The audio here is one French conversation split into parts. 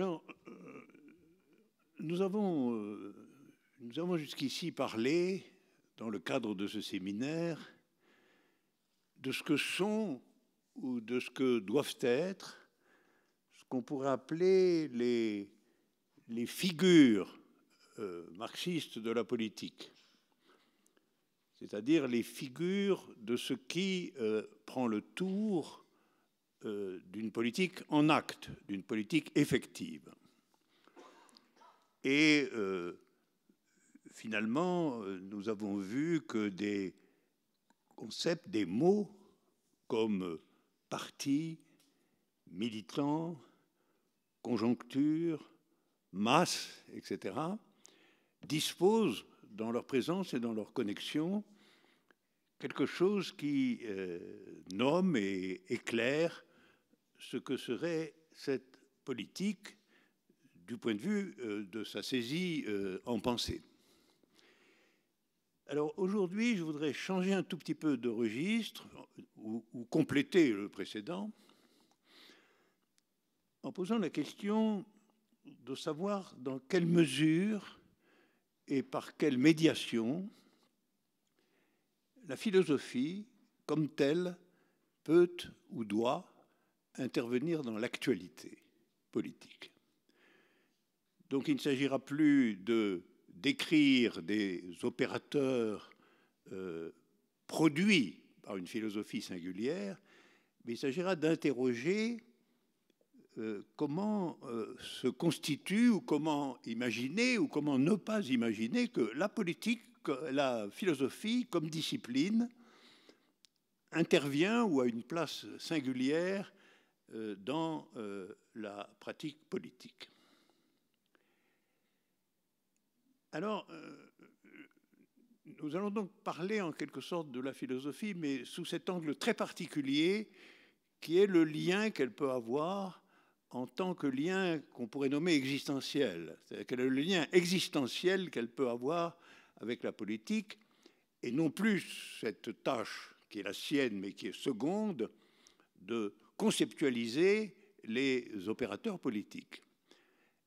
Alors, nous avons jusqu'ici parlé, dans le cadre de ce séminaire, de ce que sont ou de ce que doivent être ce qu'on pourrait appeler les figures marxistes de la politique, c'est-à-dire les figures de ce qui prend le tour d'une politique en acte, d'une politique effective. Et finalement, nous avons vu que des concepts, des mots comme parti, militant, conjoncture, masse, etc., disposent dans leur présence et dans leur connexion quelque chose qui nomme et éclaire ce que serait cette politique du point de vue de sa saisie en pensée. Alors aujourd'hui, je voudrais changer un tout petit peu de registre ou compléter le précédent en posant la question de savoir dans quelle mesure et par quelle médiation la philosophie, comme telle, peut ou doit intervenir dans l'actualité politique. Donc il ne s'agira plus de décrire des opérateurs produits par une philosophie singulière, mais il s'agira d'interroger comment se constitue ou comment imaginer ou comment ne pas imaginer que la politique, la philosophie comme discipline intervient ou a une place singulière dans la pratique politique. Alors, nous allons donc parler en quelque sorte de la philosophie, mais sous cet angle très particulier qui est le lien qu'elle peut avoir en tant que lien qu'on pourrait nommer existentiel. C'est-à-dire quel est le lien existentiel qu'elle peut avoir avec la politique, et non plus cette tâche qui est la sienne, mais qui est seconde, de conceptualiser les opérateurs politiques.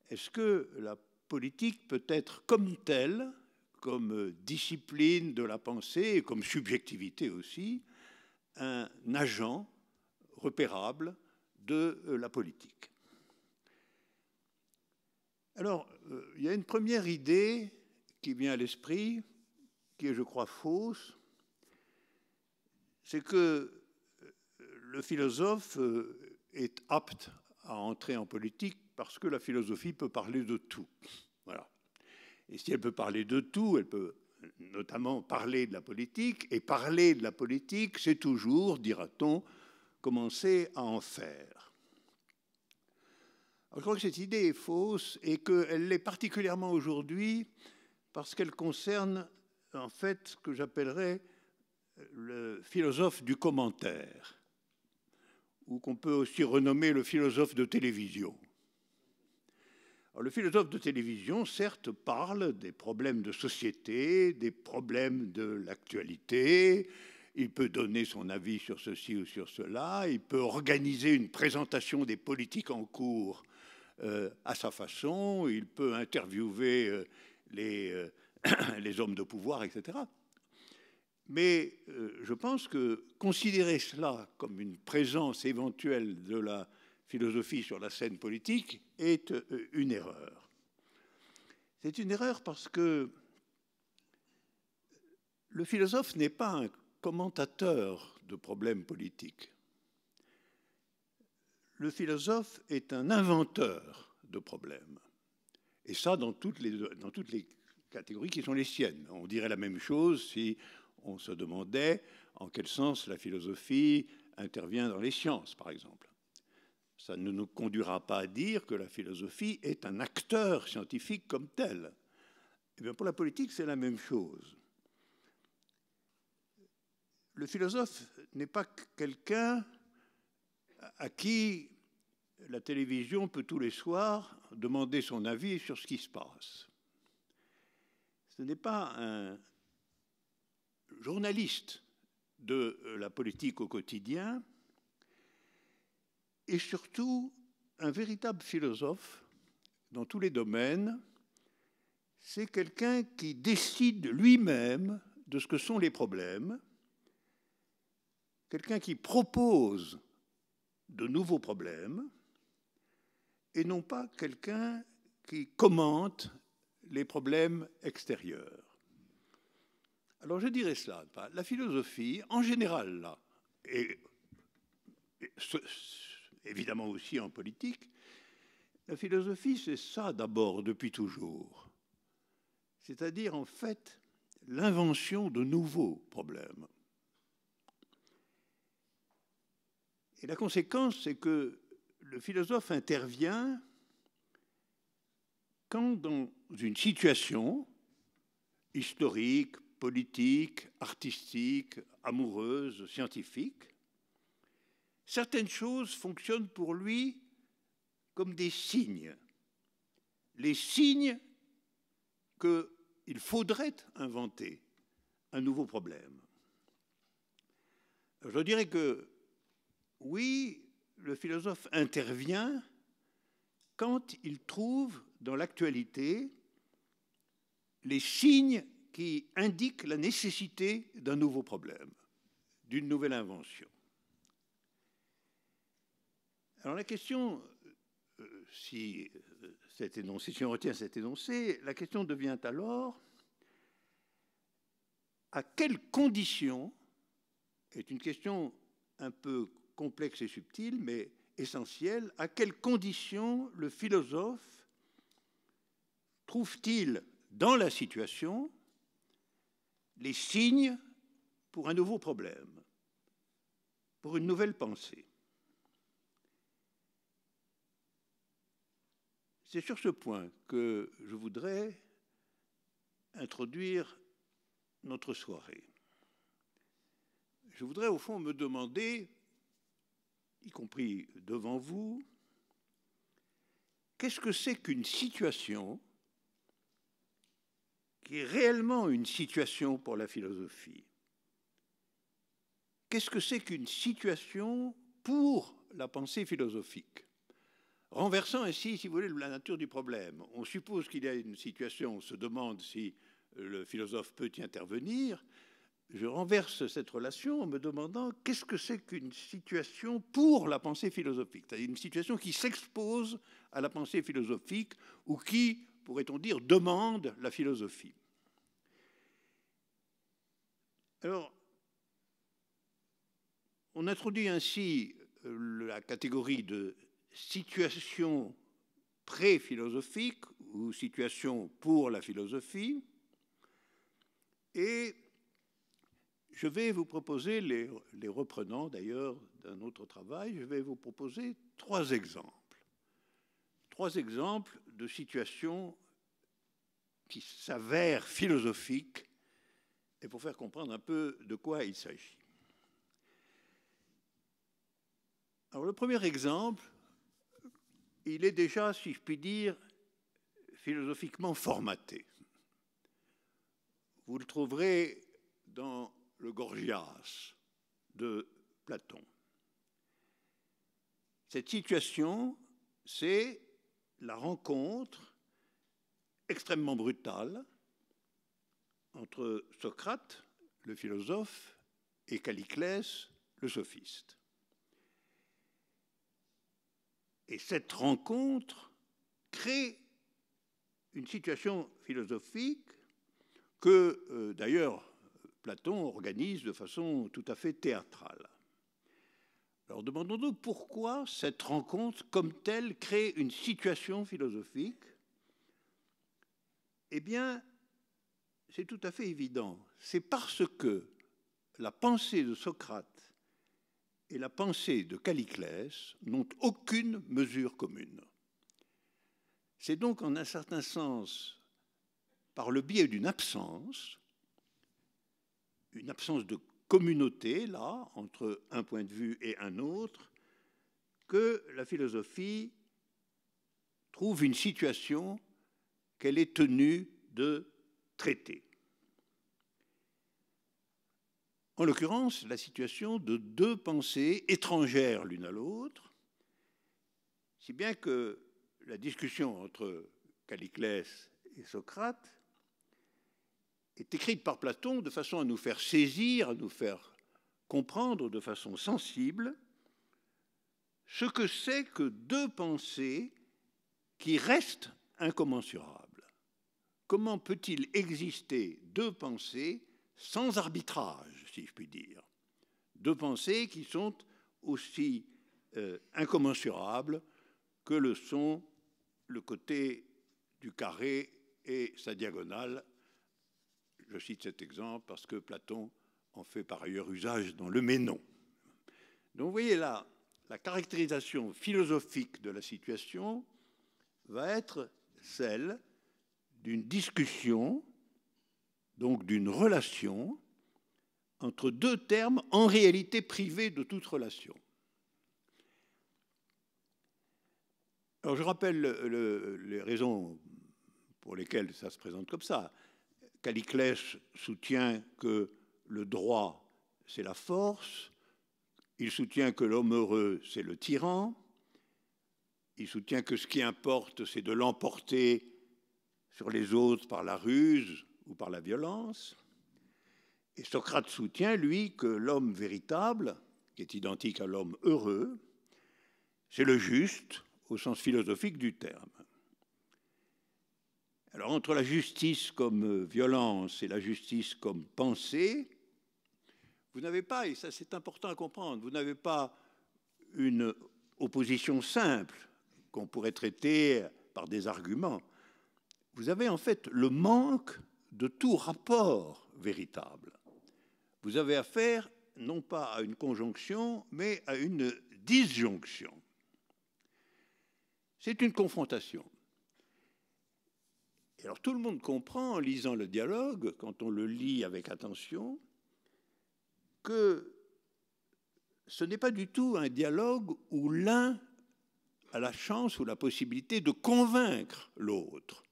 Est-ce que la politique peut être comme telle, comme discipline de la pensée et comme subjectivité aussi, un agent repérable de la politique? Alors, il y a une première idée qui vient à l'esprit, qui est, je crois, fausse, c'est que le philosophe est apte à entrer en politique parce que la philosophie peut parler de tout. Voilà. Et si elle peut parler de tout, elle peut notamment parler de la politique, et parler de la politique, c'est toujours, dira-t-on, commencer à en faire. Alors, je crois que cette idée est fausse et qu'elle l'est particulièrement aujourd'hui parce qu'elle concerne en fait ce que j'appellerais le philosophe du commentaire, ou qu'on peut aussi renommer le philosophe de télévision. Alors, le philosophe de télévision, certes, parle des problèmes de société, des problèmes de l'actualité, il peut donner son avis sur ceci ou sur cela, il peut organiser une présentation des politiques en cours à sa façon, il peut interviewer les hommes de pouvoir, etc. Mais je pense que considérer cela comme une présence éventuelle de la philosophie sur la scène politique est une erreur. C'est une erreur parce que le philosophe n'est pas un commentateur de problèmes politiques. Le philosophe est un inventeur de problèmes. Et ça, dans toutes les catégories qui sont les siennes. On dirait la même chose si on se demandait en quel sens la philosophie intervient dans les sciences, par exemple. Ça ne nous conduira pas à dire que la philosophie est un acteur scientifique comme tel. Eh bien, pour la politique, c'est la même chose. Le philosophe n'est pas quelqu'un à qui la télévision peut tous les soirs demander son avis sur ce qui se passe. Ce n'est pas un journaliste de la politique au quotidien, et surtout un véritable philosophe dans tous les domaines, c'est quelqu'un qui décide lui-même de ce que sont les problèmes, quelqu'un qui propose de nouveaux problèmes, et non pas quelqu'un qui commente les problèmes extérieurs. Alors je dirais cela, la philosophie, en général, là, et évidemment aussi en politique, la philosophie, c'est ça d'abord depuis toujours. C'est-à-dire, en fait, l'invention de nouveaux problèmes. Et la conséquence, c'est que le philosophe intervient quand, dans une situation historique, politique, artistique, amoureuse, scientifique, certaines choses fonctionnent pour lui comme des signes. Les signes qu'il faudrait inventer un nouveau problème. Je dirais que, oui, le philosophe intervient quand il trouve dans l'actualité les signes qui indiquent la nécessité d'un nouveau problème, d'une nouvelle invention. Alors la question, si on retient cet énoncé, la question devient alors à quelles conditions, est une question un peu complexe et subtile, mais essentielle, à quelles conditions le philosophe trouve-t-il dans la situation les signes pour un nouveau problème, pour une nouvelle pensée. C'est sur ce point que je voudrais introduire notre soirée. Je voudrais au fond me demander, y compris devant vous, qu'est-ce que c'est qu'une situation qui est réellement une situation pour la philosophie? Qu'est-ce que c'est qu'une situation pour la pensée philosophique? Renversant ainsi, si vous voulez, la nature du problème. On suppose qu'il y a une situation, on se demande si le philosophe peut y intervenir. Je renverse cette relation en me demandant qu'est-ce que c'est qu'une situation pour la pensée philosophique, c'est-à-dire une situation qui s'expose à la pensée philosophique ou qui, pourrait-on dire, demande la philosophie. Alors, on introduit ainsi la catégorie de situation pré-philosophique ou situation pour la philosophie, et je vais vous proposer, les reprenant d'ailleurs d'un autre travail, je vais vous proposer trois exemples de situations qui s'avèrent philosophiques, et pour faire comprendre un peu de quoi il s'agit. Alors le premier exemple, il est déjà, si je puis dire, philosophiquement formaté. Vous le trouverez dans le Gorgias de Platon. Cette situation, c'est la rencontre extrêmement brutale entre Socrate, le philosophe, et Calliclès, le sophiste. Et cette rencontre crée une situation philosophique que, d'ailleurs, Platon organise de façon tout à fait théâtrale. Alors demandons-nous pourquoi cette rencontre, comme telle, crée une situation philosophique. Eh bien, c'est tout à fait évident. C'est parce que la pensée de Socrate et la pensée de Calliclès n'ont aucune mesure commune. C'est donc en un certain sens, par le biais d'une absence de communauté, là, entre un point de vue et un autre, que la philosophie trouve une situation qu'elle est tenue de traiter. En l'occurrence, la situation de deux pensées étrangères l'une à l'autre, si bien que la discussion entre Calliclès et Socrate est écrite par Platon de façon à nous faire saisir, à nous faire comprendre de façon sensible ce que c'est que deux pensées qui restent incommensurables. Comment peut-il exister deux pensées sans arbitrage, si je puis dire? Deux pensées qui sont aussi incommensurables que le sont le côté du carré et sa diagonale. Je cite cet exemple parce que Platon en fait par ailleurs usage dans le Ménon. Donc vous voyez là, la caractérisation philosophique de la situation va être celle d'une discussion, donc d'une relation, entre deux termes en réalité privés de toute relation. Alors je rappelle les raisons pour lesquelles ça se présente comme ça. Calliclès soutient que le droit, c'est la force. Il soutient que l'homme heureux, c'est le tyran. Il soutient que ce qui importe, c'est de l'emporter sur les autres par la ruse ou par la violence. Et Socrate soutient, lui, que l'homme véritable, qui est identique à l'homme heureux, c'est le juste au sens philosophique du terme. Alors, entre la justice comme violence et la justice comme pensée, vous n'avez pas, et ça c'est important à comprendre, vous n'avez pas une opposition simple qu'on pourrait traiter par des arguments. Vous avez en fait le manque de tout rapport véritable. Vous avez affaire non pas à une conjonction, mais à une disjonction. C'est une confrontation. Et alors tout le monde comprend en lisant le dialogue, quand on le lit avec attention, que ce n'est pas du tout un dialogue où l'un a la chance ou la possibilité de convaincre l'autre.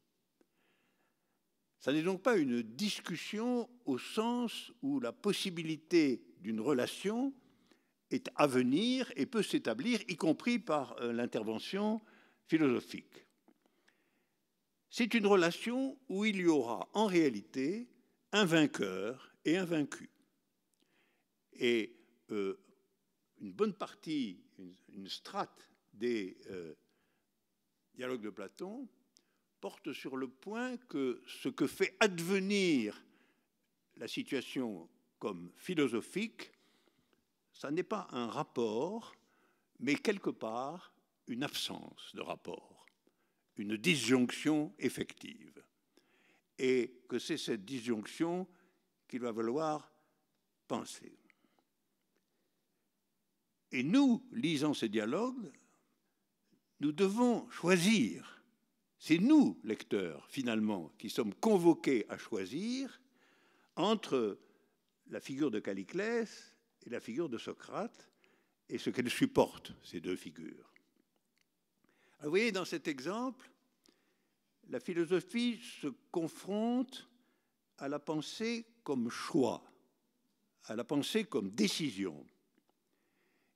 Ça n'est donc pas une discussion au sens où la possibilité d'une relation est à venir et peut s'établir, y compris par l'intervention philosophique. C'est une relation où il y aura en réalité un vainqueur et un vaincu. Et une bonne partie, une strate des dialogues de Platon porte sur le point que ce que fait advenir la situation comme philosophique, ça n'est pas un rapport, mais quelque part une absence de rapport, une disjonction effective. Et que c'est cette disjonction qu'il va falloir penser. Et nous, lisant ces dialogues, nous devons choisir. C'est nous, lecteurs, finalement, qui sommes convoqués à choisir entre la figure de Calliclès et la figure de Socrate et ce qu'elles supportent, ces deux figures. Alors, vous voyez, dans cet exemple, la philosophie se confronte à la pensée comme choix, à la pensée comme décision.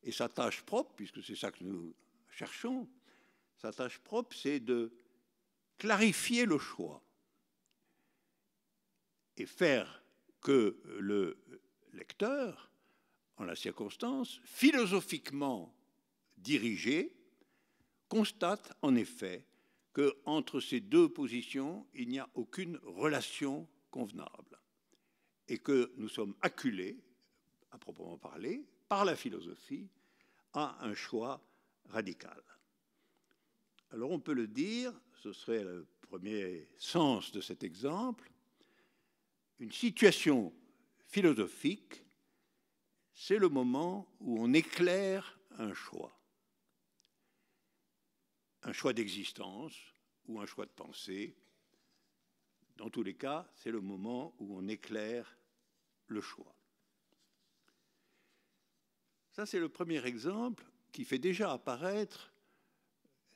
Et sa tâche propre, puisque c'est ça que nous cherchons, sa tâche propre, c'est de clarifier le choix et faire que le lecteur, en la circonstance, philosophiquement dirigé, constate en effet qu'entre ces deux positions, il n'y a aucune relation convenable et que nous sommes acculés, à proprement parler, par la philosophie, à un choix radical. Alors on peut le dire, ce serait le premier sens de cet exemple, une situation philosophique, c'est le moment où on éclaire un choix d'existence ou un choix de pensée. Dans tous les cas, c'est le moment où on éclaire le choix. Ça, c'est le premier exemple qui fait déjà apparaître,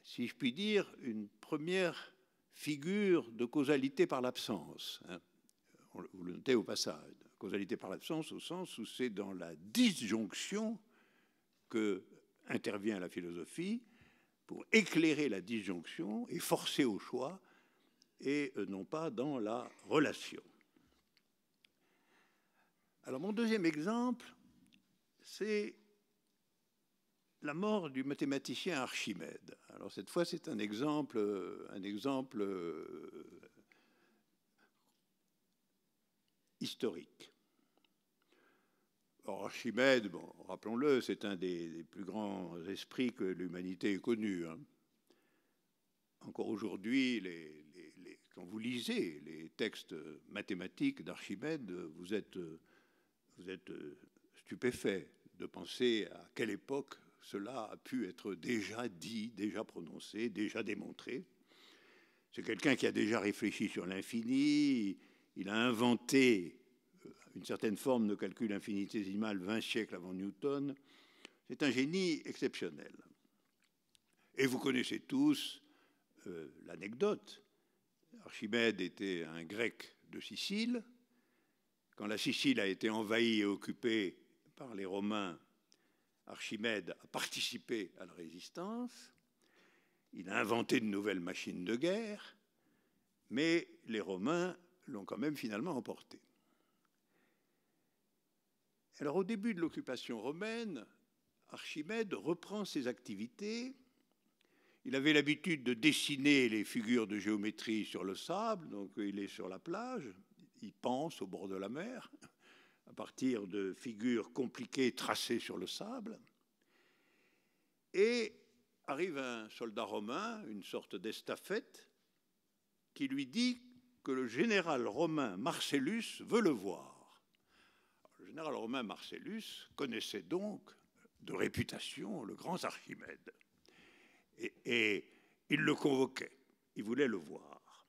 si je puis dire, une première figure de causalité par l'absence. Vous le notez au passage, causalité par l'absence au sens où c'est dans la disjonction que intervient la philosophie pour éclairer la disjonction et forcer au choix, et non pas dans la relation. Alors mon deuxième exemple, c'est la mort du mathématicien Archimède. Alors cette fois, c'est un exemple historique. Or, Archimède, bon, rappelons-le, c'est un des plus grands esprits que l'humanité ait connu. Hein. Encore aujourd'hui, quand vous lisez les textes mathématiques d'Archimède, vous êtes stupéfait de penser à quelle époque cela a pu être déjà dit, déjà prononcé, déjà démontré. C'est quelqu'un qui a déjà réfléchi sur l'infini, il a inventé une certaine forme de calcul infinitésimal 20 siècles avant Newton. C'est un génie exceptionnel. Et vous connaissez tous l'anecdote. Archimède était un Grec de Sicile. Quand la Sicile a été envahie et occupée par les Romains, Archimède a participé à la résistance. Il a inventé de nouvelles machines de guerre, mais les Romains l'ont quand même finalement emporté. Alors au début de l'occupation romaine, Archimède reprend ses activités. Il avait l'habitude de dessiner les figures de géométrie sur le sable, donc il est sur la plage, il pense au bord de la mer, à partir de figures compliquées tracées sur le sable. Et arrive un soldat romain, une sorte d'estafette, qui lui dit que le général romain Marcellus veut le voir. Le général romain Marcellus connaissait donc de réputation le grand Archimède. Et il le convoquait, il voulait le voir.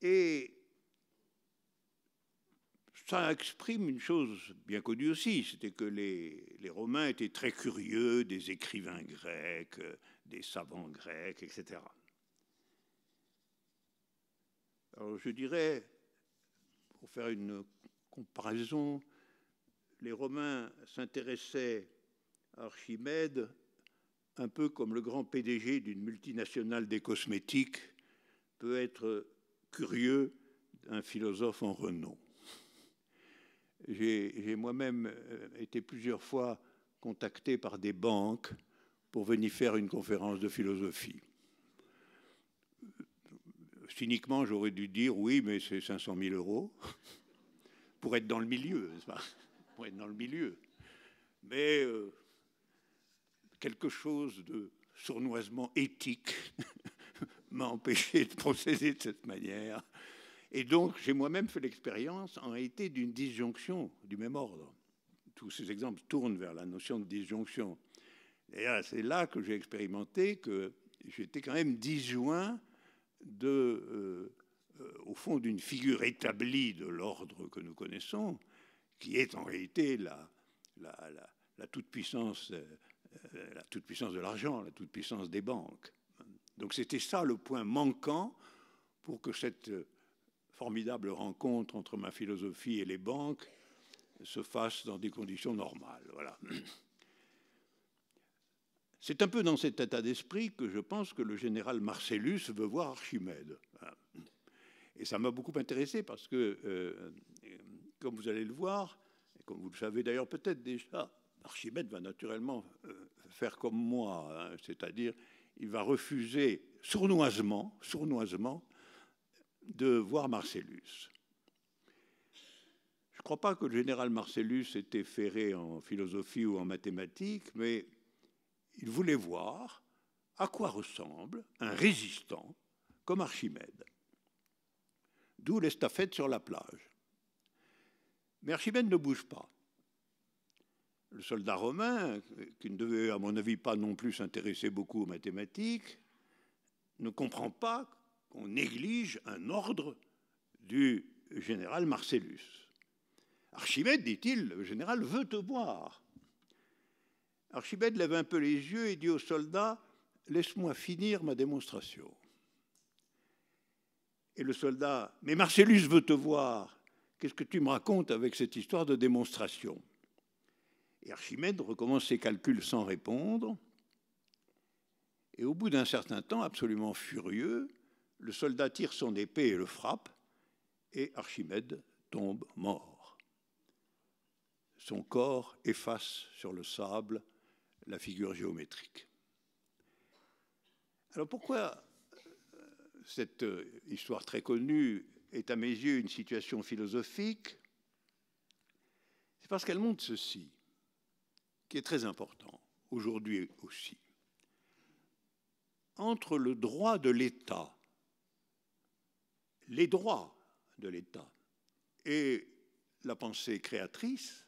Et ça exprime une chose bien connue aussi, c'était que les Romains étaient très curieux des écrivains grecs, des savants grecs, etc. Alors je dirais, pour faire une comparaison, les Romains s'intéressaient à Archimède un peu comme le grand PDG d'une multinationale des cosmétiques peut être curieux d'un philosophe en renom. J'ai moi-même été plusieurs fois contacté par des banques pour venir faire une conférence de philosophie. Cyniquement, j'aurais dû dire oui, mais c'est 500 000 euros pour être dans le milieu, n'est-ce pas? Pour être dans le milieu. Mais quelque chose de sournoisement éthique m'a empêché de procéder de cette manière. Et donc, j'ai moi-même fait l'expérience, en réalité, d'une disjonction du même ordre. Tous ces exemples tournent vers la notion de disjonction. Et c'est là que j'ai expérimenté que j'étais quand même disjoint au fond, d'une figure établie de l'ordre que nous connaissons, qui est en réalité la toute-puissance de l'argent, la toute-puissance des banques. Donc c'était ça le point manquant pour que cette formidable rencontre entre ma philosophie et les banques se fasse dans des conditions normales. Voilà. C'est un peu dans cet état d'esprit que je pense que le général Marcellus veut voir Archimède. Et ça m'a beaucoup intéressé parce que, comme vous allez le voir, et comme vous le savez d'ailleurs peut-être déjà, Archimède va naturellement faire comme moi, hein, c'est-à-dire il va refuser sournoisement de voir Marcellus. Je ne crois pas que le général Marcellus était ferré en philosophie ou en mathématiques, mais il voulait voir à quoi ressemble un résistant comme Archimède. D'où l'estafette sur la plage. Mais Archimède ne bouge pas. Le soldat romain, qui ne devait, à mon avis, pas non plus s'intéresser beaucoup aux mathématiques, ne comprend pas qu'on néglige un ordre du général Marcellus. Archimède, dit-il, le général veut te voir. Archimède lève un peu les yeux et dit au soldat, « Laisse-moi finir ma démonstration. » Et le soldat, « Mais Marcellus veut te voir. Qu'est-ce que tu me racontes avec cette histoire de démonstration ?» Et Archimède recommence ses calculs sans répondre. Et au bout d'un certain temps, absolument furieux, le soldat tire son épée et le frappe, et Archimède tombe mort. Son corps efface sur le sable la figure géométrique. Alors pourquoi cette histoire très connue est à mes yeux une situation philosophique? C'est parce qu'elle montre ceci, qui est très important, aujourd'hui aussi. Entre le droit de l'État, les droits de l'État et la pensée créatrice,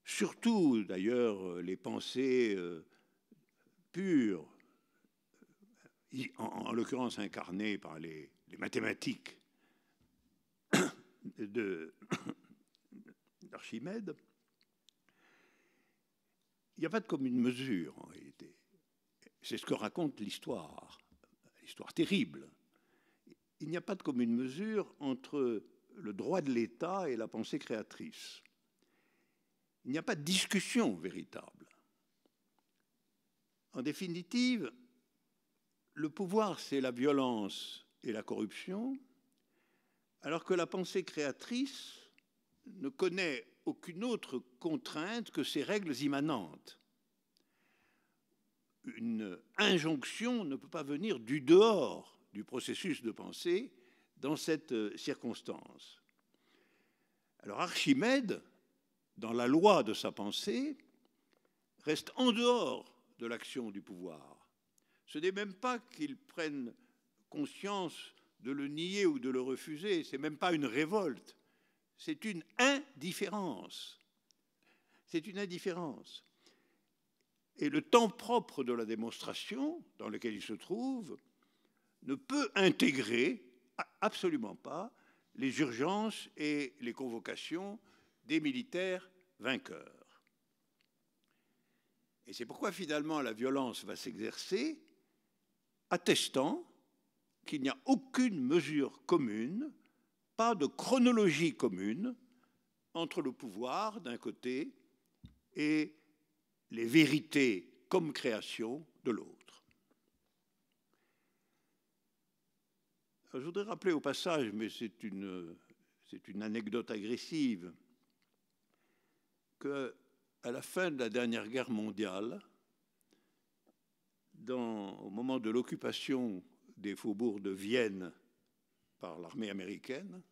surtout d'ailleurs les pensées pures, en l'occurrence incarnées par les mathématiques d'Archimède, il n'y a pas de commune mesure en réalité. C'est ce que raconte l'histoire terrible. Il n'y a pas de commune mesure entre le droit de l'État et la pensée créatrice. Il n'y a pas de discussion véritable. En définitive, le pouvoir, c'est la violence et la corruption, alors que la pensée créatrice ne connaît aucune autre contrainte que ses règles immanentes. Une injonction ne peut pas venir du dehors du processus de pensée dans cette circonstance. Alors Archimède, dans la loi de sa pensée, reste en dehors de l'action du pouvoir. Ce n'est même pas qu'il prenne conscience de le nier ou de le refuser, ce n'est même pas une révolte, c'est une indifférence. C'est une indifférence. Et le temps propre de la démonstration, dans lequel il se trouve, ne peut intégrer absolument pas les urgences et les convocations des militaires vainqueurs. Et c'est pourquoi finalement la violence va s'exercer, attestant qu'il n'y a aucune mesure commune, pas de chronologie commune entre le pouvoir d'un côté et les vérités comme création de l'autre. Je voudrais rappeler au passage, mais c'est une anecdote agressive, qu'à la fin de la dernière guerre mondiale, au moment de l'occupation des faubourgs de Vienne par l'armée américaine,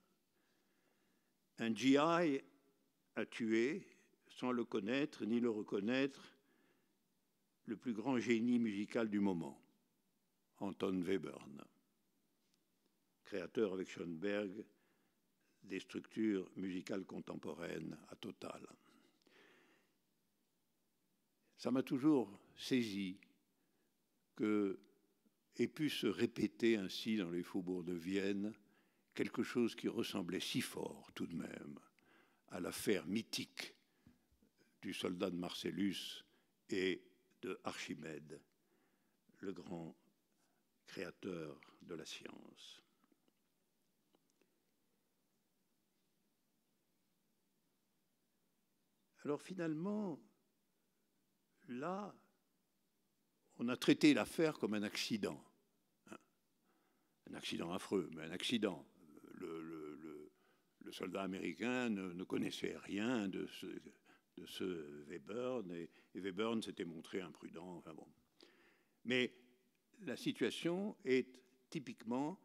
un GI a tué, sans le connaître ni le reconnaître, le plus grand génie musical du moment, Anton Webern, créateur avec Schoenberg des structures musicales contemporaines à Total. Ça m'a toujours saisi qu'ait pu se répéter ainsi dans les faubourgs de Vienne quelque chose qui ressemblait si fort tout de même à l'affaire mythique du soldat de Marcellus et de Archimède, le grand créateur de la science. Alors finalement, là, on a traité l'affaire comme un accident. Un accident affreux, mais un accident. Le soldat américain ne connaissait rien de ce Webern, et Webern s'était montré imprudent. Enfin bon. Mais la situation est typiquement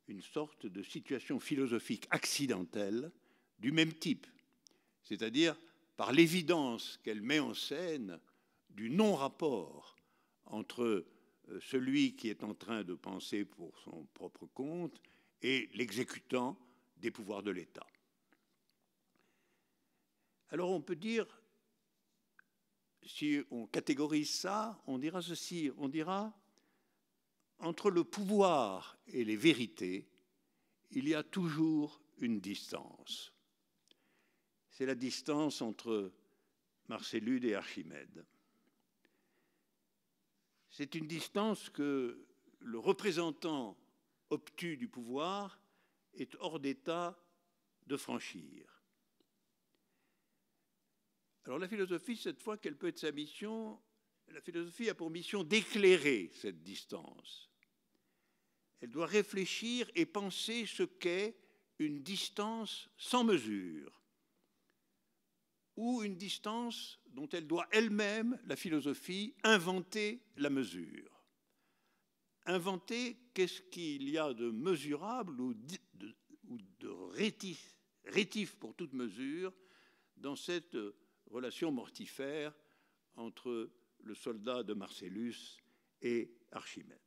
une sorte de situation philosophique accidentelle du même type, c'est-à-dire par l'évidence qu'elle met en scène du non-rapport entre celui qui est en train de penser pour son propre compte et l'exécutant des pouvoirs de l'État. Alors on peut dire, si on catégorise ça, on dira ceci, on dira, entre le pouvoir et les vérités, il y a toujours une distance. C'est la distance entre Marcellus et Archimède. C'est une distance que le représentant obtus du pouvoir est hors d'état de franchir. Alors la philosophie, cette fois quelle peut être sa mission, la philosophie a pour mission d'éclairer cette distance. Elle doit réfléchir et penser ce qu'est une distance sans mesure, ou une distance dont elle doit elle-même, la philosophie, inventer la mesure. Inventer qu'est-ce qu'il y a de mesurable ou de rétif pour toute mesure dans cette relation mortifère entre le soldat de Marcellus et Archimède.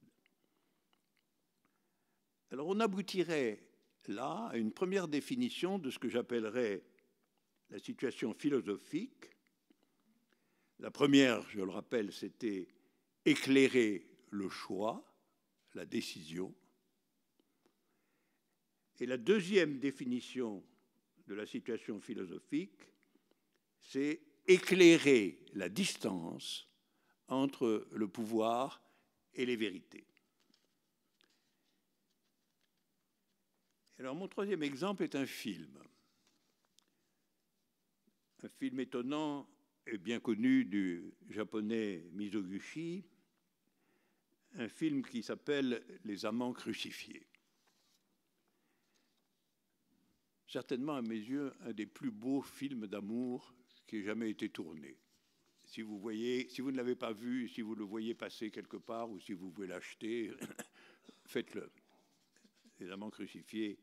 Alors on aboutirait là à une première définition de ce que j'appellerais la situation philosophique. La première, je le rappelle, c'était éclairer le choix, la décision. Et la deuxième définition de la situation philosophique, c'est éclairer la distance entre le pouvoir et les vérités. Alors mon troisième exemple est un film. Un film étonnant et bien connu du japonais Mizoguchi, un film qui s'appelle « Les amants crucifiés ». Certainement, à mes yeux, un des plus beaux films d'amour qui ait jamais été tourné. Si vous ne l'avez pas vu, si vous le voyez passer quelque part, ou si vous pouvez l'acheter, faites-le. Les amants crucifiés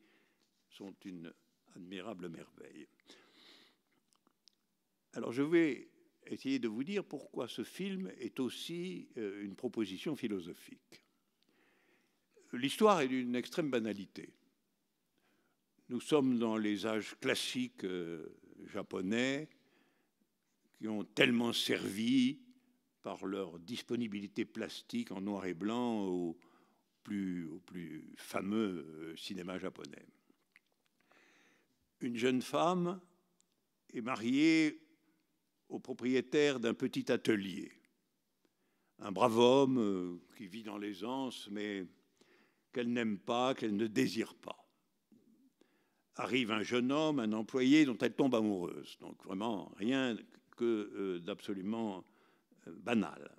sont une admirable merveille. Alors je vais essayer de vous dire pourquoi ce film est aussi une proposition philosophique. L'histoire est d'une extrême banalité. Nous sommes dans les âges classiques japonais qui ont tellement servi par leur disponibilité plastique en noir et blanc au plus fameux cinéma japonais. Une jeune femme est mariée au propriétaire d'un petit atelier. Un brave homme qui vit dans l'aisance, mais qu'elle n'aime pas, qu'elle ne désire pas. Arrive un jeune homme, un employé dont elle tombe amoureuse. Donc vraiment rien que d'absolument banal.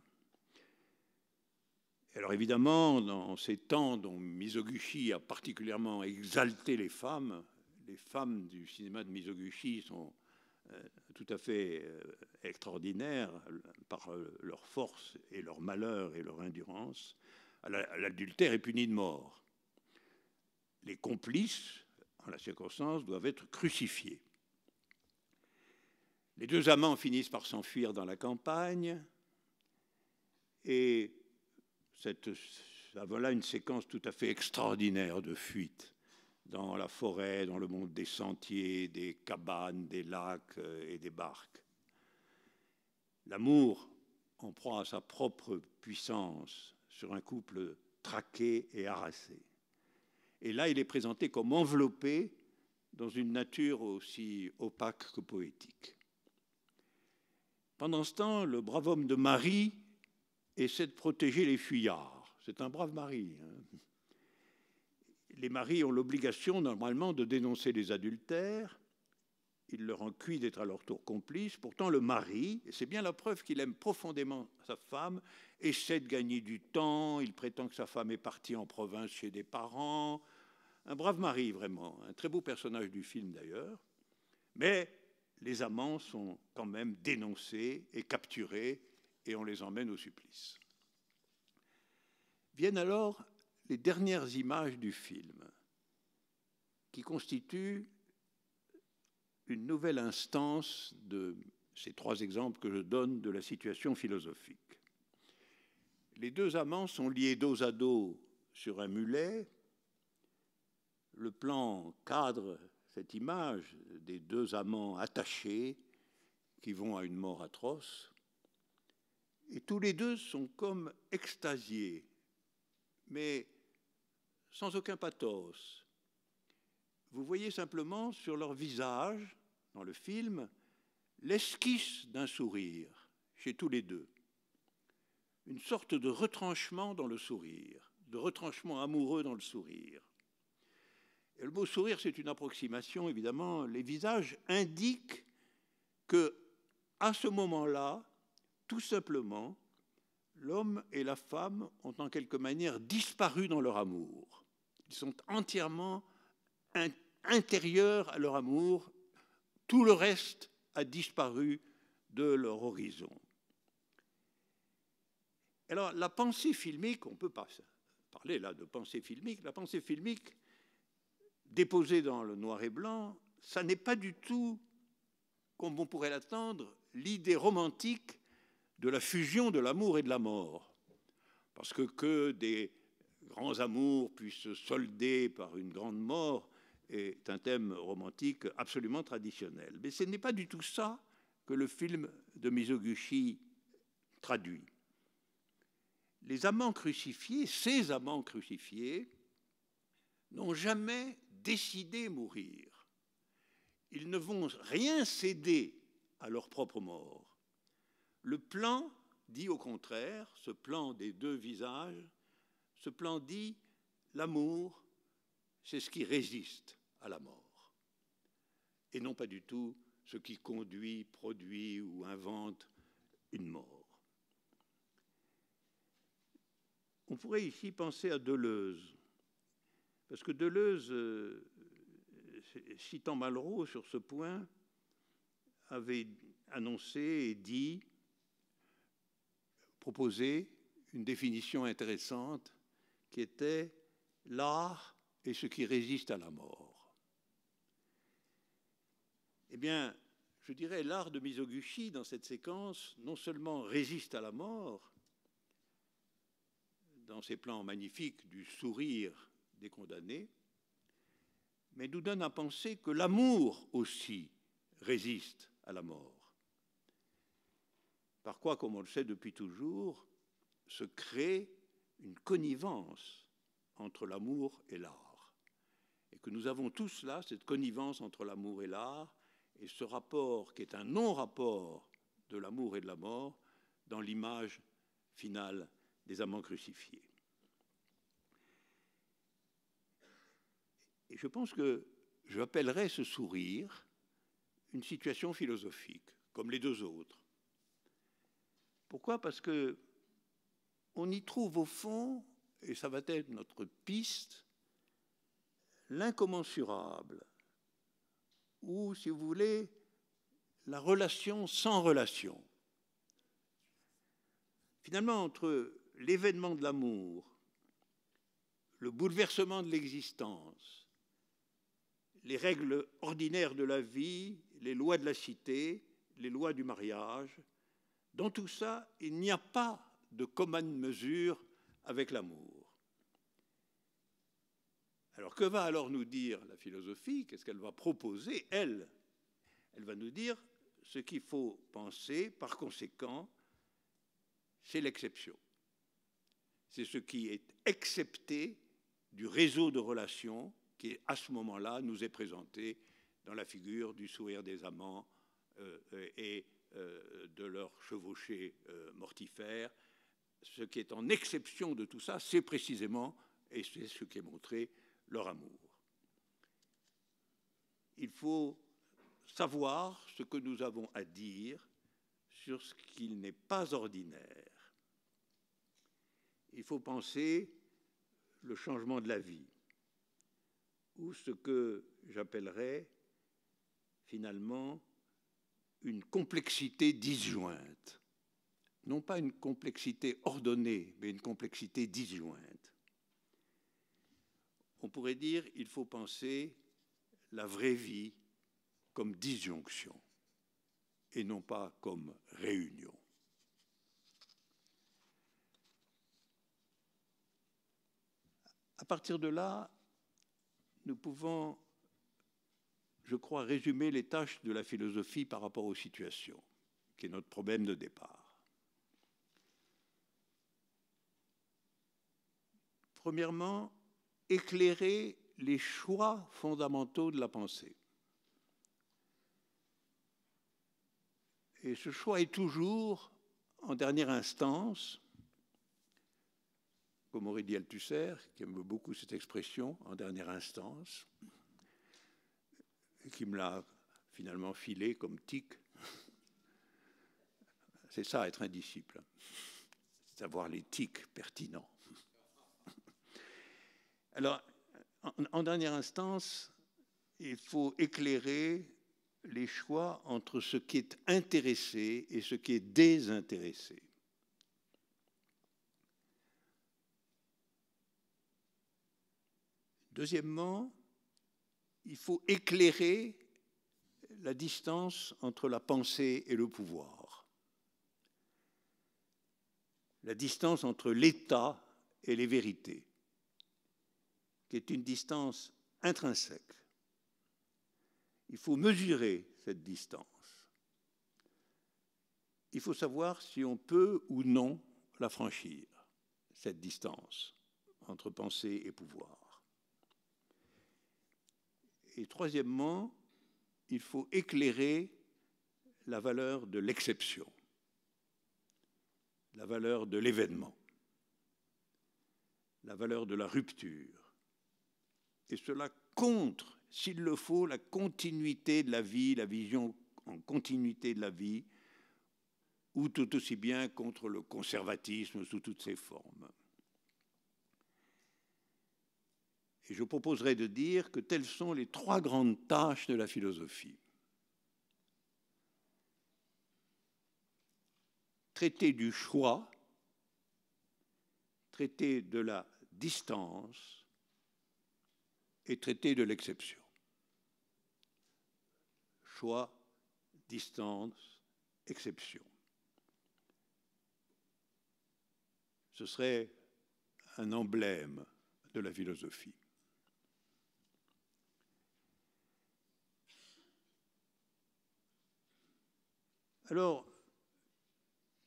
Alors évidemment, dans ces temps dont Mizoguchi a particulièrement exalté les femmes du cinéma de Mizoguchi sont tout à fait extraordinaires par leur force et leur malheur et leur endurance. L'adultère est puni de mort. Les complices, en la circonstance, doivent être crucifiés. Les deux amants finissent par s'enfuir dans la campagne et voilà une séquence tout à fait extraordinaire de fuite dans la forêt, dans le monde des sentiers, des cabanes, des lacs et des barques. L'amour en proie à sa propre puissance sur un couple traqué et harassé. Et là, il est présenté comme enveloppé dans une nature aussi opaque que poétique. Pendant ce temps, le brave homme de Marie essaie de protéger les fuyards. C'est un brave mari. Les maris ont l'obligation, normalement, de dénoncer les adultères. Il leur en cuit d'être à leur tour complices. Pourtant, le mari, et c'est bien la preuve qu'il aime profondément sa femme, essaie de gagner du temps. Il prétend que sa femme est partie en province chez des parents. Un brave mari, vraiment. Un très beau personnage du film, d'ailleurs. Mais les amants sont quand même dénoncés et capturés, et on les emmène au supplice. Viennent alors les dernières images du film, qui constituent une nouvelle instance de ces trois exemples que je donne de la situation philosophique. Les deux amants sont liés dos à dos sur un mulet. Le plan cadre cette image des deux amants attachés qui vont à une mort atroce. Et tous les deux sont comme extasiés, mais sans aucun pathos. Vous voyez simplement sur leur visage, dans le film, l'esquisse d'un sourire chez tous les deux. Une sorte de retranchement dans le sourire, de retranchement amoureux dans le sourire. Et le mot sourire, c'est une approximation, évidemment. Les visages indiquent que, à ce moment-là, tout simplement, l'homme et la femme ont en quelque manière disparu dans leur amour. Ils sont entièrement intérieurs à leur amour. Tout le reste a disparu de leur horizon. Alors, la pensée filmique, on peut pas parler là de pensée filmique, la pensée filmique déposée dans le noir et blanc, ça n'est pas du tout, comme on pourrait l'attendre, l'idée romantique de la fusion de l'amour et de la mort. Parce que des grands amours puissent se solder par une grande mort est un thème romantique absolument traditionnel. Mais ce n'est pas du tout ça que le film de Mizoguchi traduit. Les amants crucifiés, ces amants crucifiés, n'ont jamais décidé mourir. Ils ne vont rien céder à leur propre mort. Le plan dit au contraire, ce plan des deux visages, ce plan dit l'amour, c'est ce qui résiste à la mort. Et non pas du tout ce qui conduit, produit ou invente une mort. On pourrait ici penser à Deleuze, parce que Deleuze, citant Malraux sur ce point, avait annoncé et dit, proposé une définition intéressante qui était l'art est ce qui résiste à la mort. Eh bien, je dirais l'art de Mizoguchi dans cette séquence non seulement résiste à la mort, dans ces plans magnifiques du sourire des condamnés, mais nous donne à penser que l'amour aussi résiste à la mort. Par quoi, comme on le sait depuis toujours, se crée une connivence entre l'amour et l'art. Et que nous avons tous là, cette connivence entre l'amour et l'art, et ce rapport qui est un non-rapport de l'amour et de la mort dans l'image finale des amants crucifiés. Et je pense que j'appellerais ce sourire une situation philosophique, comme les deux autres. Pourquoi ? Parce que on y trouve au fond, et ça va être notre piste, l'incommensurable, ou, si vous voulez, la relation sans relation. Finalement, entre l'événement de l'amour, le bouleversement de l'existence, les règles ordinaires de la vie, les lois de la cité, les lois du mariage, dans tout ça, il n'y a pas de commune mesure avec l'amour. Alors que va alors nous dire la philosophie? Qu'est-ce qu'elle va proposer, elle? Elle va nous dire ce qu'il faut penser, par conséquent, c'est l'exception. C'est ce qui est excepté du réseau de relations qui, à ce moment-là, nous est présenté dans la figure du sourire des amants et de leur chevauchée mortifère. Ce qui est en exception de tout ça, c'est précisément, et c'est ce qui est montré, leur amour. Il faut savoir ce que nous avons à dire sur ce qu'il n'est pas ordinaire. Il faut penser le changement de la vie, ou ce que j'appellerais finalement une complexité disjointe. Non pas une complexité ordonnée, mais une complexité disjointe. On pourrait dire qu'il faut penser la vraie vie comme disjonction et non pas comme réunion. À partir de là, nous pouvons, je crois, résumer les tâches de la philosophie par rapport aux situations, qui est notre problème de départ. Premièrement, éclairer les choix fondamentaux de la pensée. Et ce choix est toujours, en dernière instance, comme aurait dit Althusser, qui aime beaucoup cette expression, en dernière instance, et qui me l'a finalement filé comme tic. C'est ça, être un disciple. C'est avoir l'éthique pertinent. Alors, en dernière instance, il faut éclairer les choix entre ce qui est intéressé et ce qui est désintéressé. Deuxièmement, il faut éclairer la distance entre la pensée et le pouvoir, la distance entre l'état et les vérités, qui est une distance intrinsèque. Il faut mesurer cette distance. Il faut savoir si on peut ou non la franchir, cette distance entre pensée et pouvoir. Et troisièmement, il faut éclairer la valeur de l'exception, la valeur de l'événement, la valeur de la rupture. Et cela contre, s'il le faut, la continuité de la vie, la vision en continuité de la vie, ou tout aussi bien contre le conservatisme sous toutes ses formes. Et je proposerai de dire que telles sont les trois grandes tâches de la philosophie. Traiter du choix, traiter de la distance et traiter de l'exception. Choix, distance, exception. Ce serait un emblème de la philosophie. Alors,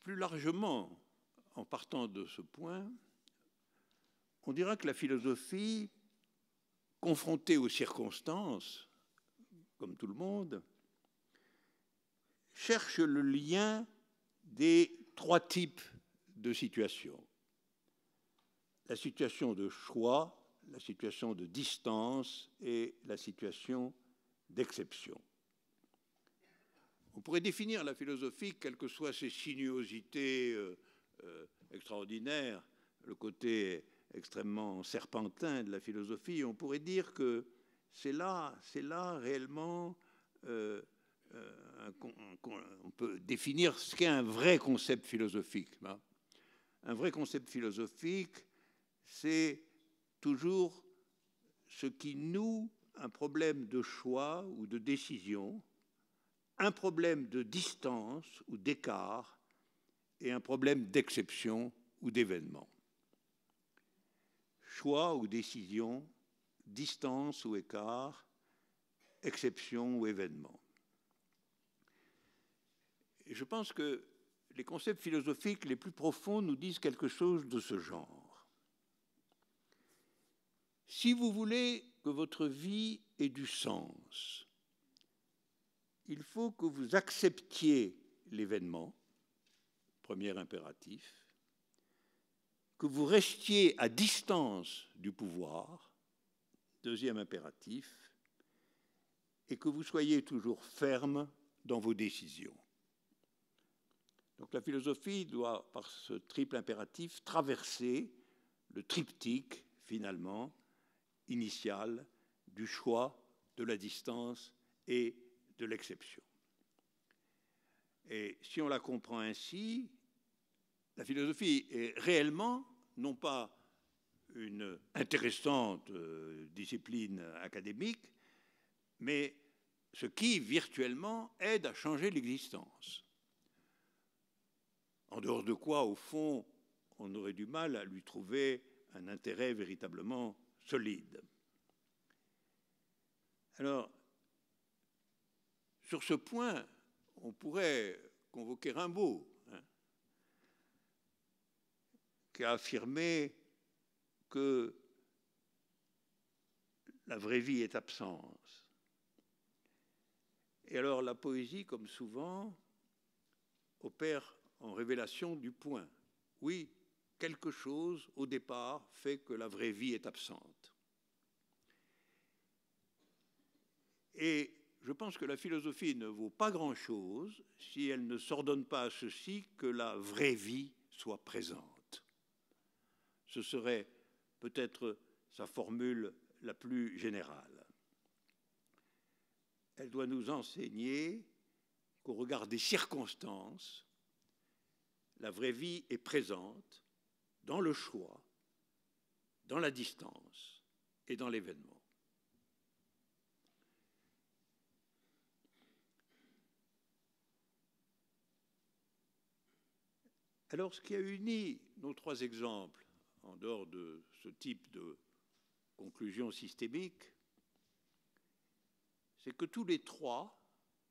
plus largement, en partant de ce point, on dira que la philosophie, confrontée aux circonstances, comme tout le monde, cherche le lien des trois types de situations. La situation de choix, la situation de distance et la situation d'exception. On pourrait définir la philosophie, quelles que soient ses sinuosités extraordinaires, le côté extrêmement serpentin de la philosophie, on pourrait dire que c'est là réellement, on peut définir ce qu'est un vrai concept philosophique. Un vrai concept philosophique, c'est toujours ce qui noue un problème de choix ou de décision, un problème de distance ou d'écart et un problème d'exception ou d'événement. Choix ou décision, distance ou écart, exception ou événement. Et je pense que les concepts philosophiques les plus profonds nous disent quelque chose de ce genre. Si vous voulez que votre vie ait du sens, il faut que vous acceptiez l'événement, premier impératif, que vous restiez à distance du pouvoir, deuxième impératif, et que vous soyez toujours ferme dans vos décisions. Donc la philosophie doit, par ce triple impératif, traverser le triptyque, finalement, initial, du choix, de la distance et de l'exception. Et si on la comprend ainsi, la philosophie est réellement, non pas une intéressante discipline académique, mais ce qui, virtuellement, aide à changer l'existence. En dehors de quoi, au fond, on aurait du mal à lui trouver un intérêt véritablement solide. Alors, sur ce point, on pourrait convoquer Rimbaud, qui a affirmé que la vraie vie est absence. Et alors la poésie, comme souvent, opère en révélation du point. Oui, quelque chose, au départ, fait que la vraie vie est absente. Et je pense que la philosophie ne vaut pas grand-chose si elle ne s'ordonne pas à ceci que la vraie vie soit présente. Ce serait peut-être sa formule la plus générale. Elle doit nous enseigner qu'au regard des circonstances, la vraie vie est présente dans le choix, dans la distance et dans l'événement. Alors, ce qui a uni nos trois exemples, en dehors de ce type de conclusion systémique, c'est que tous les trois,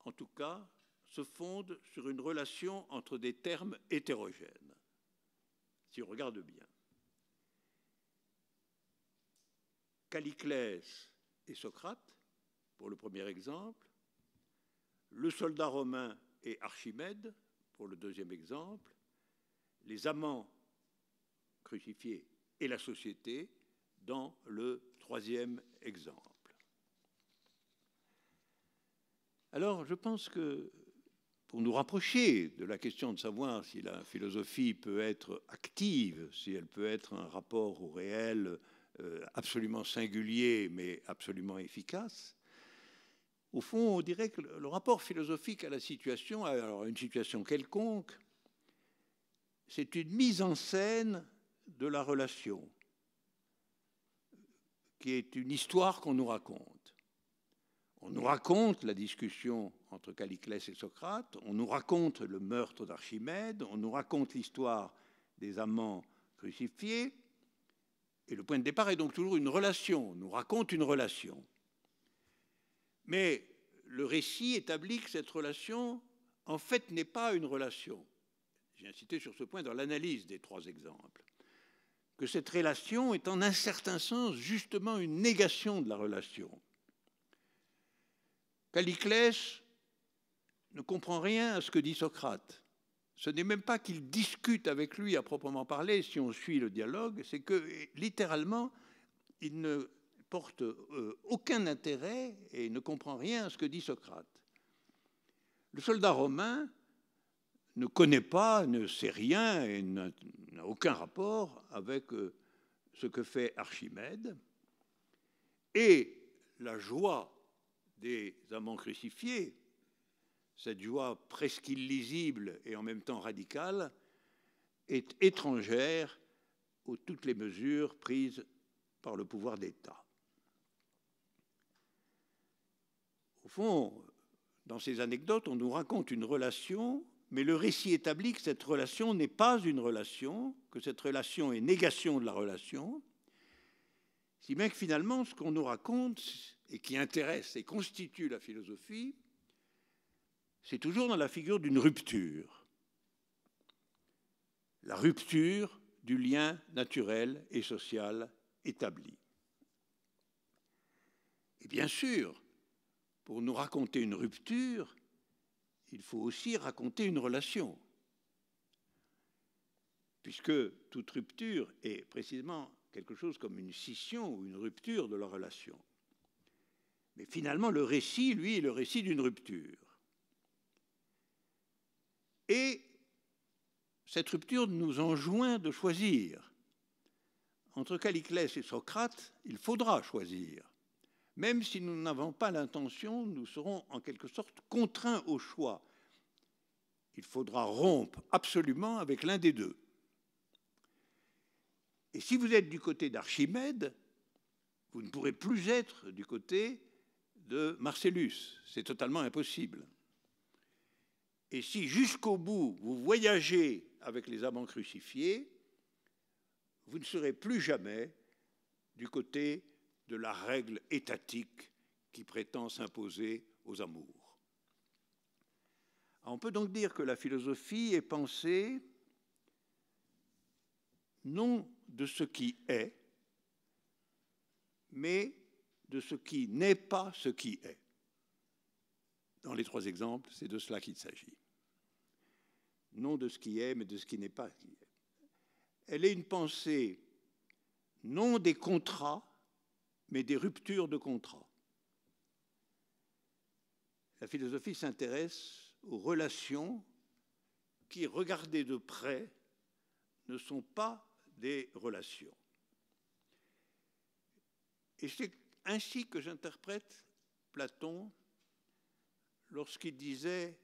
en tout cas, se fondent sur une relation entre des termes hétérogènes, si on regarde bien. Calliclès et Socrate, pour le premier exemple, le soldat romain et Archimède, pour le deuxième exemple, les amants crucifiés et la société, dans le troisième exemple. Alors, je pense que pour nous rapprocher de la question de savoir si la philosophie peut être active, si elle peut être un rapport au réel absolument singulier, mais absolument efficace, au fond, on dirait que le rapport philosophique à la situation, alors une situation quelconque, c'est une mise en scène de la relation, qui est une histoire qu'on nous raconte. On nous raconte la discussion entre Calliclès et Socrate, on nous raconte le meurtre d'Archimède, on nous raconte l'histoire des amants crucifiés, et le point de départ est donc toujours une relation, on nous raconte une relation. Mais le récit établit que cette relation, en fait, n'est pas une relation. J'ai insisté sur ce point dans l'analyse des trois exemples. Que cette relation est en un certain sens justement une négation de la relation. Calliclès ne comprend rien à ce que dit Socrate. Ce n'est même pas qu'il discute avec lui à proprement parler, si on suit le dialogue, c'est que littéralement, il ne porte aucun intérêt et ne comprend rien à ce que dit Socrate. Le soldat romain ne connaît pas, ne sait rien et n'a aucun rapport avec ce que fait Archimède. Et la joie des amants crucifiés, cette joie presque illisible et en même temps radicale, est étrangère aux toutes les mesures prises par le pouvoir d'État. Au fond, dans ces anecdotes, on nous raconte une relation, mais le récit établit que cette relation n'est pas une relation, que cette relation est négation de la relation, si bien que finalement, ce qu'on nous raconte, et qui intéresse et constitue la philosophie, c'est toujours dans la figure d'une rupture. La rupture du lien naturel et social établi. Et bien sûr, pour nous raconter une rupture, il faut aussi raconter une relation. Puisque toute rupture est précisément quelque chose comme une scission ou une rupture de la relation. Mais finalement, le récit, lui, est le récit d'une rupture. Et cette rupture nous enjoint de choisir. Entre Calliclès et Socrate, il faudra choisir. Même si nous n'avons pas l'intention, nous serons en quelque sorte contraints au choix. Il faudra rompre absolument avec l'un des deux. Et si vous êtes du côté d'Archimède, vous ne pourrez plus être du côté de Marcellus. C'est totalement impossible. Et si jusqu'au bout, vous voyagez avec les amants crucifiés, vous ne serez plus jamais du côté de la règle étatique qui prétend s'imposer aux amours. On peut donc dire que la philosophie est pensée non de ce qui est, mais de ce qui n'est pas ce qui est. Dans les trois exemples, c'est de cela qu'il s'agit. Non de ce qui est, mais de ce qui n'est pas ce qui est. Elle est une pensée non des contrats, mais des ruptures de contrats. la philosophie s'intéresse aux relations qui, regardées de près, ne sont pas des relations. Et c'est ainsi que j'interprète Platon lorsqu'il disait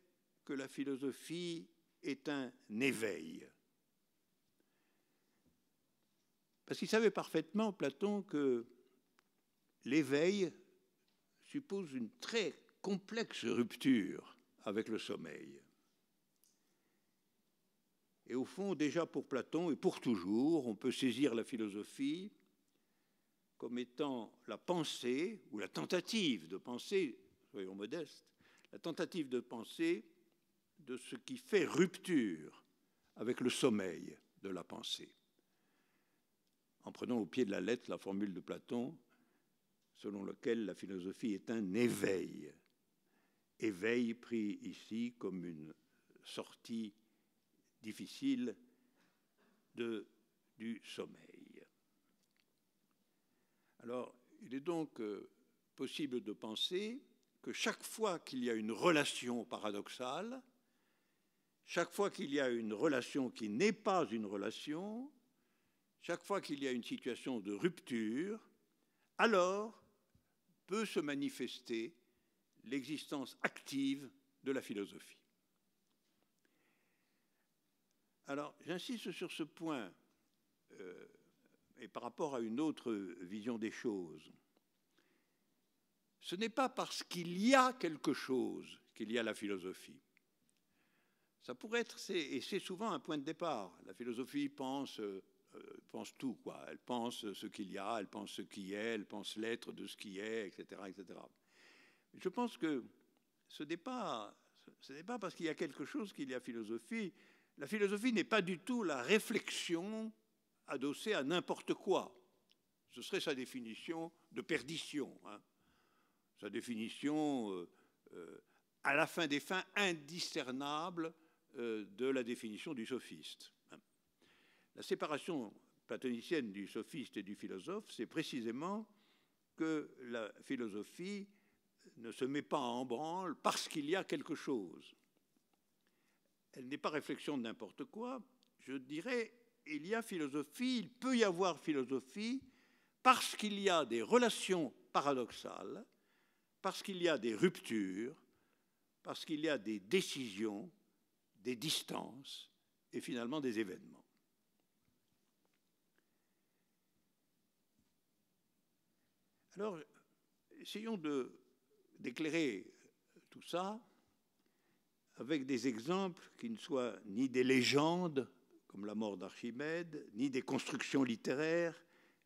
que la philosophie est un éveil. Parce qu'il savait parfaitement, Platon, que l'éveil suppose une très complexe rupture avec le sommeil. Et au fond, déjà pour Platon et pour toujours, on peut saisir la philosophie comme étant la pensée, ou la tentative de penser, soyons modestes, la tentative de penser de ce qui fait rupture avec le sommeil de la pensée. En prenant au pied de la lettre la formule de Platon, selon laquelle la philosophie est un éveil. Éveil pris ici comme une sortie difficile du sommeil. Alors, il est donc possible de penser que chaque fois qu'il y a une relation paradoxale, chaque fois qu'il y a une relation qui n'est pas une relation, chaque fois qu'il y a une situation de rupture, alors peut se manifester l'existence active de la philosophie. Alors, j'insiste sur ce point, et par rapport à une autre vision des choses. Ce n'est pas parce qu'il y a quelque chose qu'il y a la philosophie. Ça pourrait être, et c'est souvent un point de départ. La philosophie pense tout, quoi. Elle pense ce qu'il y a, elle pense ce qui est, elle pense l'être de ce qui est, etc., etc. Je pense que ce n'est pas parce qu'il y a quelque chose qu'il y a philosophie. La philosophie n'est pas du tout la réflexion adossée à n'importe quoi. Ce serait sa définition de perdition, hein. Sa définition, à la fin des fins, indiscernable de la définition du sophiste. La séparation platonicienne du sophiste et du philosophe, c'est précisément que la philosophie ne se met pas en branle parce qu'il y a quelque chose. Elle n'est pas réflexion de n'importe quoi. Je dirais, il y a philosophie, il peut y avoir philosophie parce qu'il y a des relations paradoxales, parce qu'il y a des ruptures, parce qu'il y a des décisions, des distances et finalement des événements. Alors, essayons d'éclairer tout ça avec des exemples qui ne soient ni des légendes, comme la mort d'Archimède, ni des constructions littéraires,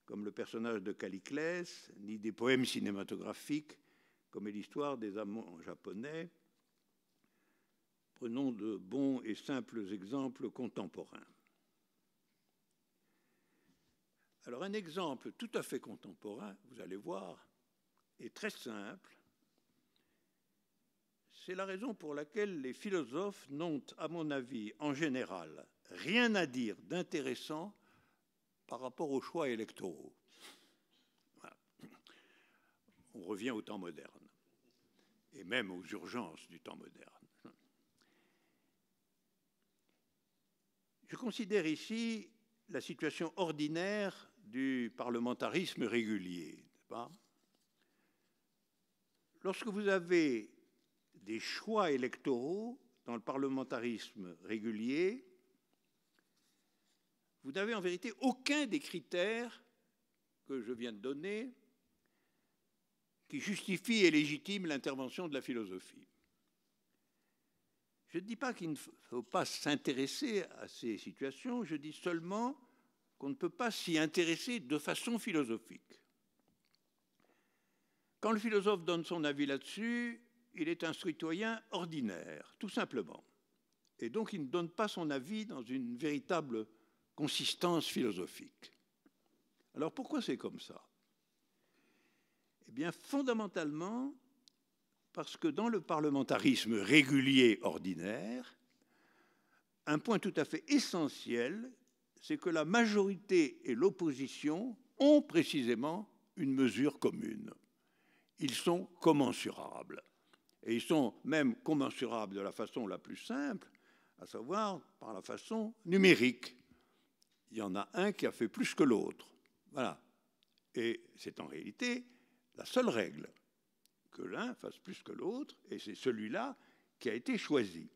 comme le personnage de Calliclès, ni des poèmes cinématographiques, comme est l'histoire des amants japonais. Prenons de bons et simples exemples contemporains. Alors, un exemple tout à fait contemporain, vous allez voir, est très simple. C'est la raison pour laquelle les philosophes n'ont, à mon avis, en général, rien à dire d'intéressant par rapport aux choix électoraux. Voilà. On revient au temps moderne, et même aux urgences du temps moderne. Je considère ici la situation ordinaire du parlementarisme régulier, n'est-ce pas ? Lorsque vous avez des choix électoraux dans le parlementarisme régulier, vous n'avez en vérité aucun des critères que je viens de donner qui justifie et légitime l'intervention de la philosophie. Je ne dis pas qu'il ne faut pas s'intéresser à ces situations, je dis seulement qu'on ne peut pas s'y intéresser de façon philosophique. Quand le philosophe donne son avis là-dessus, il est un citoyen ordinaire, tout simplement. Et donc, il ne donne pas son avis dans une véritable consistance philosophique. Alors, pourquoi c'est comme ça ? Eh bien, fondamentalement, parce que dans le parlementarisme régulier ordinaire, un point tout à fait essentiel, c'est que la majorité et l'opposition ont précisément une mesure commune. Ils sont commensurables. Et ils sont même commensurables de la façon la plus simple, à savoir par la façon numérique. Il y en a un qui a fait plus que l'autre. Voilà. Et c'est en réalité la seule règle, que l'un fasse plus que l'autre, et c'est celui-là qui a été choisi.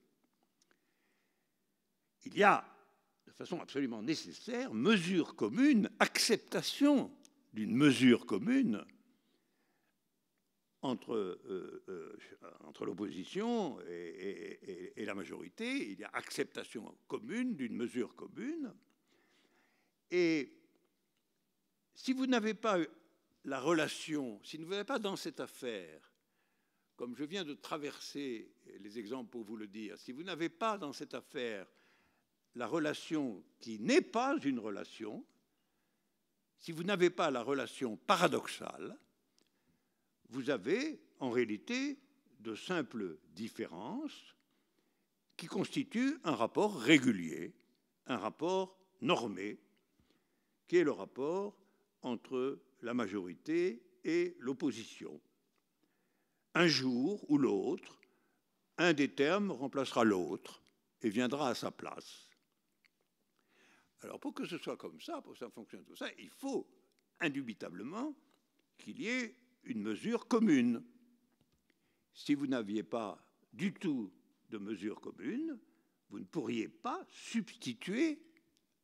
Il y a, de façon absolument nécessaire, mesure commune, acceptation d'une mesure commune entre l'opposition et la majorité. Il y a acceptation commune d'une mesure commune. Et si vous n'avez pas la relation, si vous n'avez pas dans cette affaire, comme je viens de traverser les exemples pour vous le dire, si vous n'avez pas dans cette affaire la relation qui n'est pas une relation, si vous n'avez pas la relation paradoxale, vous avez en réalité de simples différences qui constituent un rapport régulier, un rapport normé, qui est le rapport entre la majorité et l'opposition. Un jour ou l'autre, un des termes remplacera l'autre et viendra à sa place. Alors pour que ce soit comme ça, pour que ça fonctionne tout ça, il faut indubitablement qu'il y ait une mesure commune. Si vous n'aviez pas du tout de mesure commune, vous ne pourriez pas substituer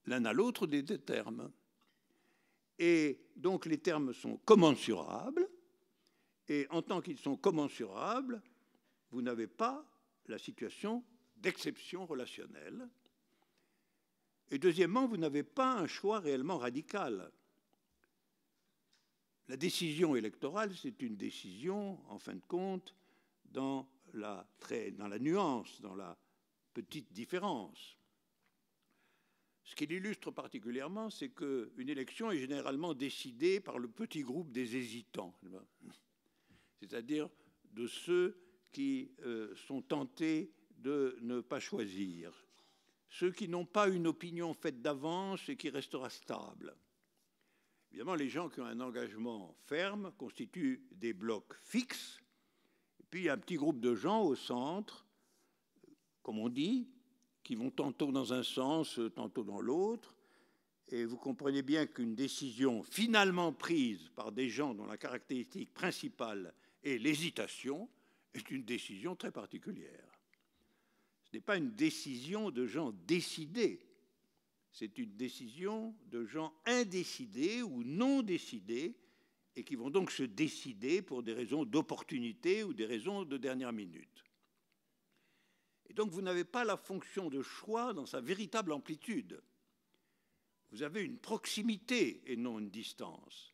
l'un à l'autre des deux termes. Et donc les termes sont commensurables, et en tant qu'ils sont commensurables, vous n'avez pas la situation d'exception relationnelle. Et deuxièmement, vous n'avez pas un choix réellement radical. La décision électorale, c'est une décision, en fin de compte, dans la nuance, dans la petite différence. Ce qui l'illustre particulièrement, c'est qu'une élection est généralement décidée par le petit groupe des hésitants, c'est-à-dire de ceux qui sont tentés de ne pas choisir, ceux qui n'ont pas une opinion faite d'avance et qui restera stable. Évidemment, les gens qui ont un engagement ferme constituent des blocs fixes, et puis il y a un petit groupe de gens au centre, comme on dit, qui vont tantôt dans un sens, tantôt dans l'autre, et vous comprenez bien qu'une décision finalement prise par des gens dont la caractéristique principale est l'hésitation est une décision très particulière. Ce n'est pas une décision de gens décidés, c'est une décision de gens indécidés ou non décidés et qui vont donc se décider pour des raisons d'opportunité ou des raisons de dernière minute. Et donc vous n'avez pas la fonction de choix dans sa véritable amplitude. Vous avez une proximité et non une distance.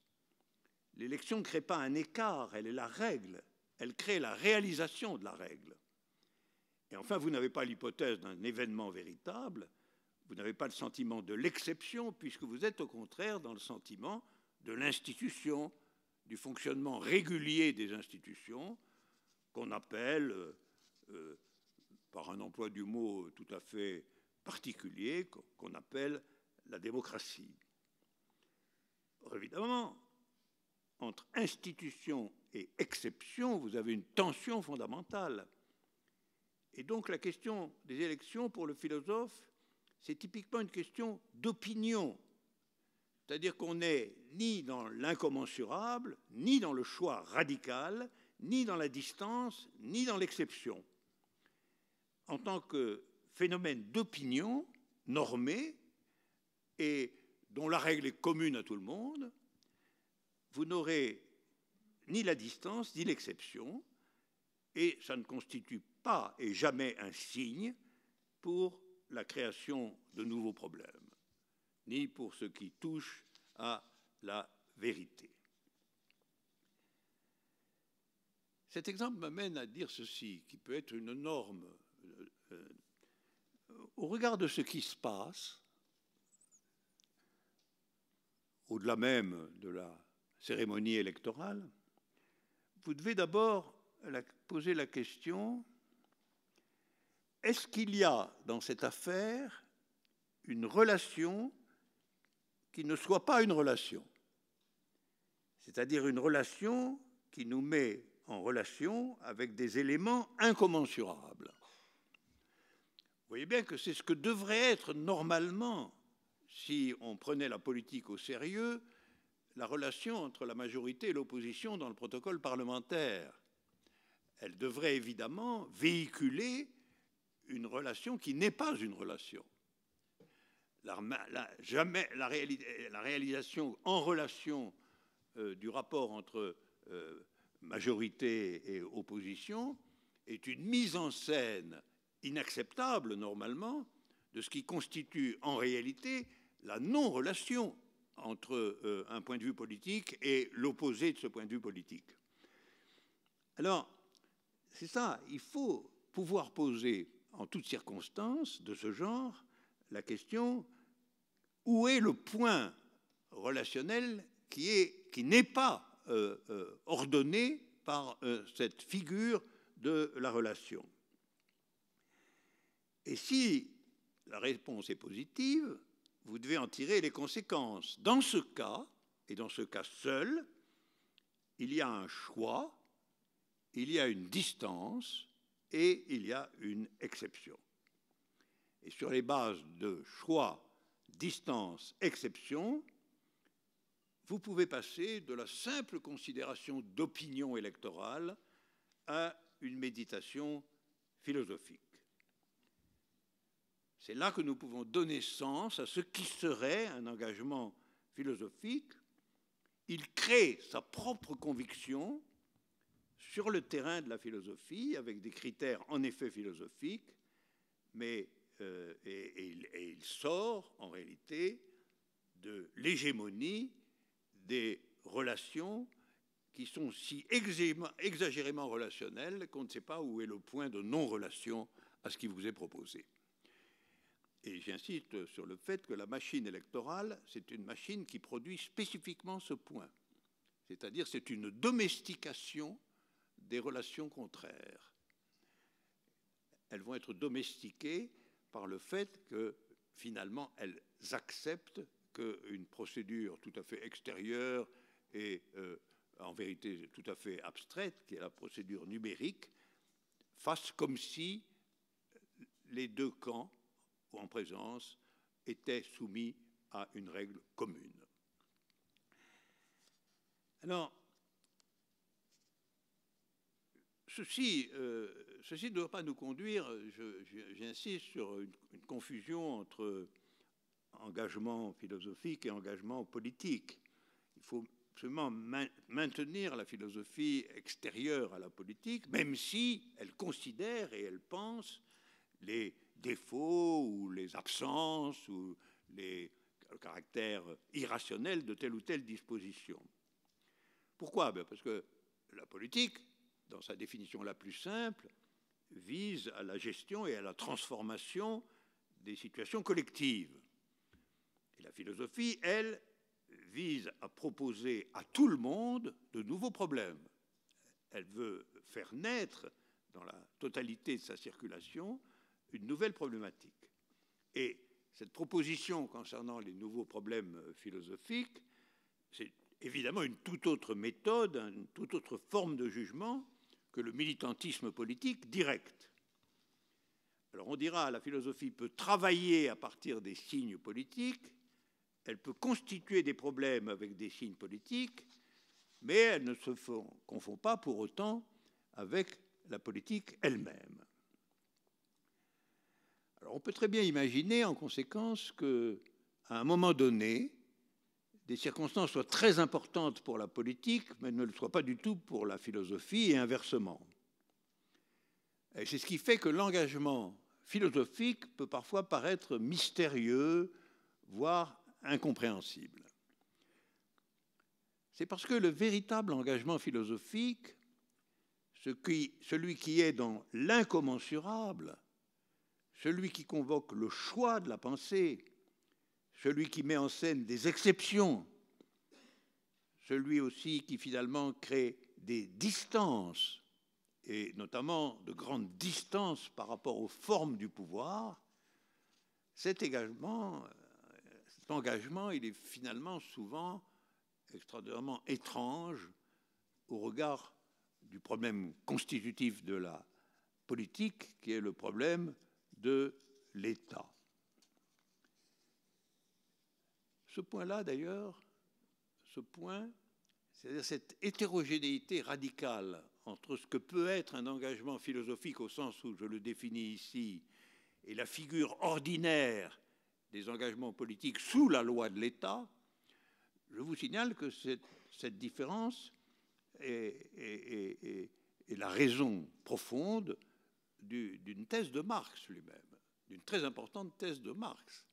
L'élection ne crée pas un écart, elle est la règle. Elle crée la réalisation de la règle. Et enfin, vous n'avez pas l'hypothèse d'un événement véritable, vous n'avez pas le sentiment de l'exception, puisque vous êtes au contraire dans le sentiment de l'institution, du fonctionnement régulier des institutions, qu'on appelle, par un emploi du mot tout à fait particulier, qu'on appelle la démocratie. Or, évidemment, entre institution et exception, vous avez une tension fondamentale. Et donc la question des élections, pour le philosophe, c'est typiquement une question d'opinion. C'est-à-dire qu'on n'est ni dans l'incommensurable, ni dans le choix radical, ni dans la distance, ni dans l'exception. En tant que phénomène d'opinion normé et dont la règle est commune à tout le monde, vous n'aurez ni la distance, ni l'exception, et ça ne constitue pas et jamais un signe pour la création de nouveaux problèmes, ni pour ce qui touche à la vérité. Cet exemple m'amène à dire ceci, qui peut être une norme. Au regard de ce qui se passe, au-delà même de la cérémonie électorale, vous devez d'abord poser la question: est-ce qu'il y a dans cette affaire une relation qui ne soit pas une relation? C'est-à-dire une relation qui nous met en relation avec des éléments incommensurables. Vous voyez bien que c'est ce que devrait être normalement, si on prenait la politique au sérieux, la relation entre la majorité et l'opposition dans le protocole parlementaire. Elle devrait évidemment véhiculer une relation qui n'est pas une relation. Jamais la réalisation en relation du rapport entre majorité et opposition est une mise en scène inacceptable normalement de ce qui constitue en réalité la non-relation entre un point de vue politique et l'opposé de ce point de vue politique. Alors, c'est ça, il faut pouvoir poser en toutes circonstances de ce genre la question où est le point relationnel qui n'est pas ordonné par cette figure de la relation. Et si la réponse est positive, vous devez en tirer les conséquences. Dans ce cas, et dans ce cas seul, il y a un choix, il y a une distance et il y a une exception. Et sur les bases de choix, distance, exception, vous pouvez passer de la simple considération d'opinion électorale à une méditation philosophique. C'est là que nous pouvons donner sens à ce qui serait un engagement philosophique. Il crée sa propre conviction sur le terrain de la philosophie, avec des critères en effet philosophiques, mais il sort en réalité de l'hégémonie des relations qui sont si exagérément relationnelles qu'on ne sait pas où est le point de non-relation à ce qui vous est proposé. Et j'insiste sur le fait que la machine électorale, c'est une machine qui produit spécifiquement ce point. C'est-à-dire c'est une domestication des relations contraires. Elles vont être domestiquées par le fait que, finalement, elles acceptent qu'une procédure tout à fait extérieure et, en vérité, tout à fait abstraite, qui est la procédure numérique, fasse comme si les deux camps en présence étaient soumis à une règle commune. Alors, ceci ne doit pas nous conduire, j'insiste sur une confusion entre engagement philosophique et engagement politique. Il faut absolument maintenir la philosophie extérieure à la politique, même si elle considère et elle pense les défauts ou les absences ou le caractère irrationnel de telle ou telle disposition. Pourquoi? Parce que la politique, dans sa définition la plus simple, vise à la gestion et à la transformation des situations collectives. Et la philosophie, elle, vise à proposer à tout le monde de nouveaux problèmes. Elle veut faire naître, dans la totalité de sa circulation, une nouvelle problématique. Et cette proposition concernant les nouveaux problèmes philosophiques, c'est évidemment une toute autre méthode, une toute autre forme de jugement que le militantisme politique direct. Alors on dira, la philosophie peut travailler à partir des signes politiques, elle peut constituer des problèmes avec des signes politiques, mais elle ne se confond pas pour autant avec la politique elle-même. Alors on peut très bien imaginer en conséquence qu'à un moment donné, des circonstances soient très importantes pour la politique, mais ne le soient pas du tout pour la philosophie et inversement. Et c'est ce qui fait que l'engagement philosophique peut parfois paraître mystérieux, voire incompréhensible. C'est parce que le véritable engagement philosophique, celui qui est dans l'incommensurable, celui qui convoque le choix de la pensée, celui qui met en scène des exceptions, celui aussi qui finalement crée des distances, et notamment de grandes distances par rapport aux formes du pouvoir, cet engagement, il est finalement souvent extraordinairement étrange au regard du problème constitutif de la politique, qui est le problème de l'État. Ce point-là, d'ailleurs, c'est-à-dire cette hétérogénéité radicale entre ce que peut être un engagement philosophique au sens où je le définis ici, et la figure ordinaire des engagements politiques sous la loi de l'État, je vous signale que cette différence est la raison profonde d'une thèse de Marx lui-même, d'une très importante thèse de Marx,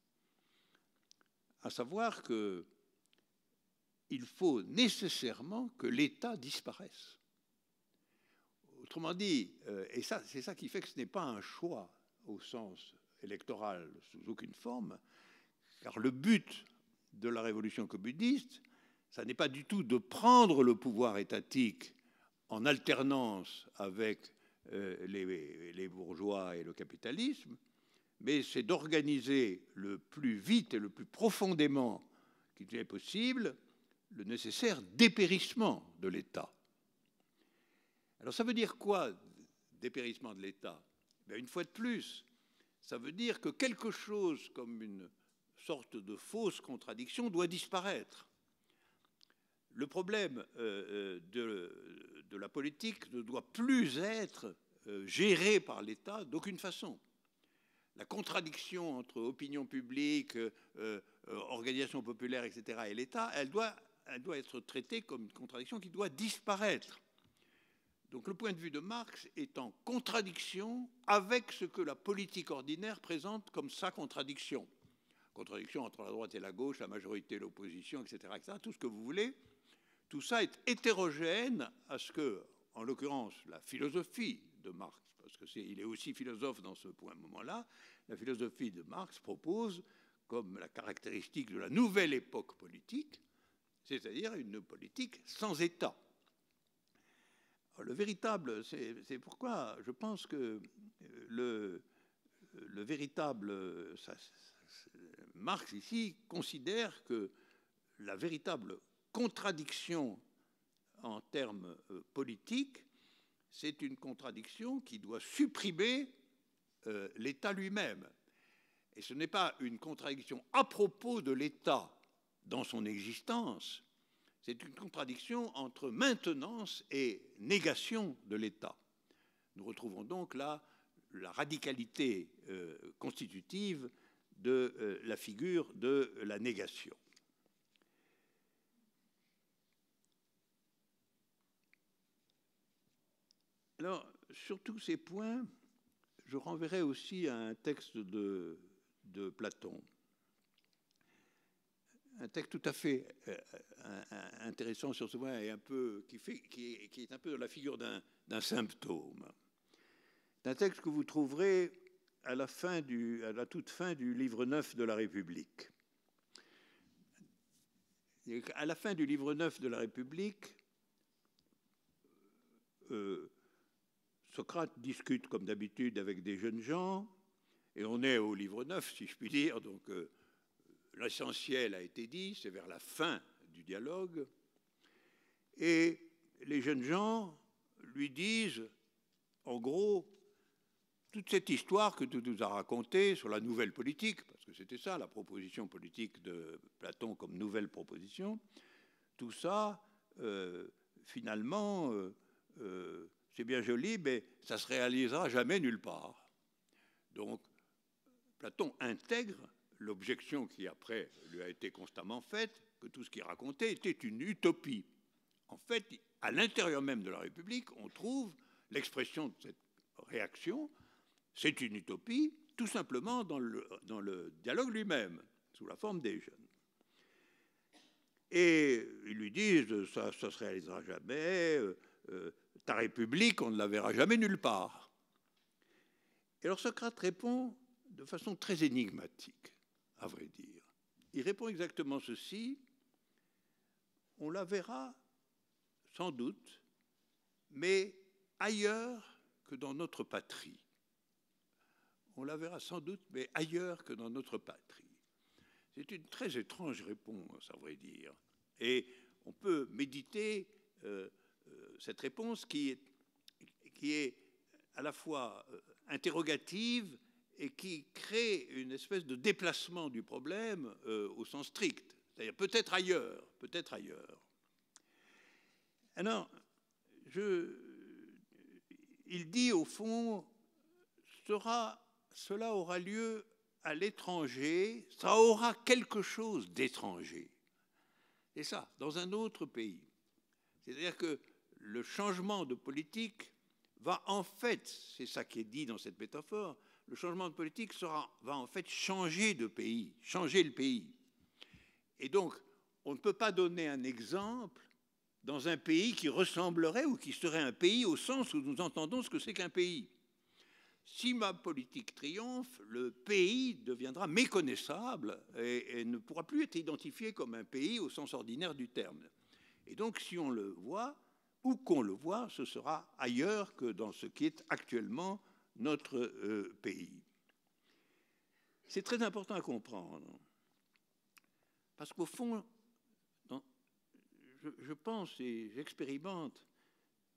à savoir qu'il faut nécessairement que l'État disparaisse. Autrement dit, et c'est ça qui fait que ce n'est pas un choix au sens électoral sous aucune forme, car le but de la révolution communiste, ça n'est pas du tout de prendre le pouvoir étatique en alternance avec les bourgeois et le capitalisme, mais c'est d'organiser le plus vite et le plus profondément qu'il est possible le nécessaire dépérissement de l'État. Alors ça veut dire quoi, dépérissement de l'État? Une fois de plus, ça veut dire que quelque chose comme une sorte de fausse contradiction doit disparaître. Le problème de la politique ne doit plus être géré par l'État d'aucune façon. La contradiction entre opinion publique, organisation populaire, etc., et l'État, elle doit être traitée comme une contradiction qui doit disparaître. Donc le point de vue de Marx est en contradiction avec ce que la politique ordinaire présente comme sa contradiction. Contradiction entre la droite et la gauche, la majorité et l'opposition, etc., etc., tout ce que vous voulez. Tout ça est hétérogène à ce que, en l'occurrence, la philosophie de Marx, parce qu'il est aussi philosophe dans ce moment-là, la philosophie de Marx propose comme la caractéristique de la nouvelle époque politique, c'est-à-dire une politique sans État. Le véritable, c'est pourquoi je pense que le véritable, Marx ici considère que la véritable contradiction en termes politiques, c'est une contradiction qui doit supprimer l'État lui-même. Et ce n'est pas une contradiction à propos de l'État dans son existence, c'est une contradiction entre maintenance et négation de l'État. Nous retrouvons donc là la radicalité constitutive de la figure de la négation. Alors, sur tous ces points, je renverrai aussi à un texte de Platon. Un texte tout à fait intéressant sur ce point et un peu, qui est un peu dans la figure d'un symptôme. C'est un texte que vous trouverez à la toute fin du livre 9 de la République. Et à la fin du livre 9 de la République, Socrate discute comme d'habitude avec des jeunes gens, et on est au livre 9, si je puis dire, donc l'essentiel a été dit, c'est vers la fin du dialogue, et les jeunes gens lui disent, en gros, toute cette histoire que tu nous as racontée sur la nouvelle politique, parce que c'était ça la proposition politique de Platon comme nouvelle proposition, tout ça, finalement, c'est bien joli, mais ça ne se réalisera jamais nulle part. Donc, Platon intègre l'objection qui, après, lui a été constamment faite, que tout ce qu'il racontait était une utopie. En fait, à l'intérieur même de la République, on trouve l'expression de cette réaction, c'est une utopie, tout simplement dans le dialogue lui-même, sous la forme des jeunes. Et ils lui disent, ça ne se réalisera jamais, ta République, on ne la verra jamais nulle part. Et alors Socrate répond de façon très énigmatique, à vrai dire. Il répond exactement ceci, on la verra sans doute, mais ailleurs que dans notre patrie. On la verra sans doute, mais ailleurs que dans notre patrie. C'est une très étrange réponse, à vrai dire. Et on peut méditer cette réponse qui est à la fois interrogative et qui crée une espèce de déplacement du problème au sens strict, c'est-à-dire peut-être ailleurs, peut-être ailleurs. Alors, il dit au fond, cela aura lieu à l'étranger, ça aura quelque chose d'étranger. Et ça, dans un autre pays. C'est-à-dire que le changement de politique va en fait, c'est ça qui est dit dans cette métaphore, le changement de politique va en fait changer de pays, changer le pays. Et donc, on ne peut pas donner un exemple dans un pays qui ressemblerait ou qui serait un pays au sens où nous entendons ce que c'est qu'un pays. Si ma politique triomphe, le pays deviendra méconnaissable et ne pourra plus être identifié comme un pays au sens ordinaire du terme. Et donc, si on le voit, où qu'on le voit, ce sera ailleurs que dans ce qui est actuellement notre pays. C'est très important à comprendre, parce qu'au fond, je pense et j'expérimente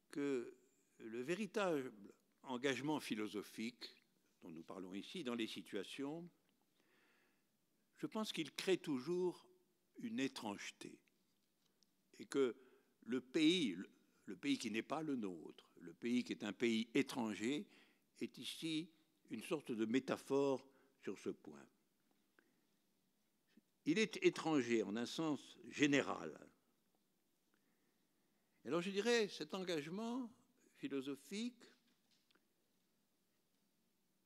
que le véritable engagement philosophique dont nous parlons ici, dans les situations, je pense qu'il crée toujours une étrangeté. Et que le pays qui n'est pas le nôtre, le pays qui est un pays étranger, est ici une sorte de métaphore sur ce point. Il est étranger en un sens général. Alors je dirais, cet engagement philosophique,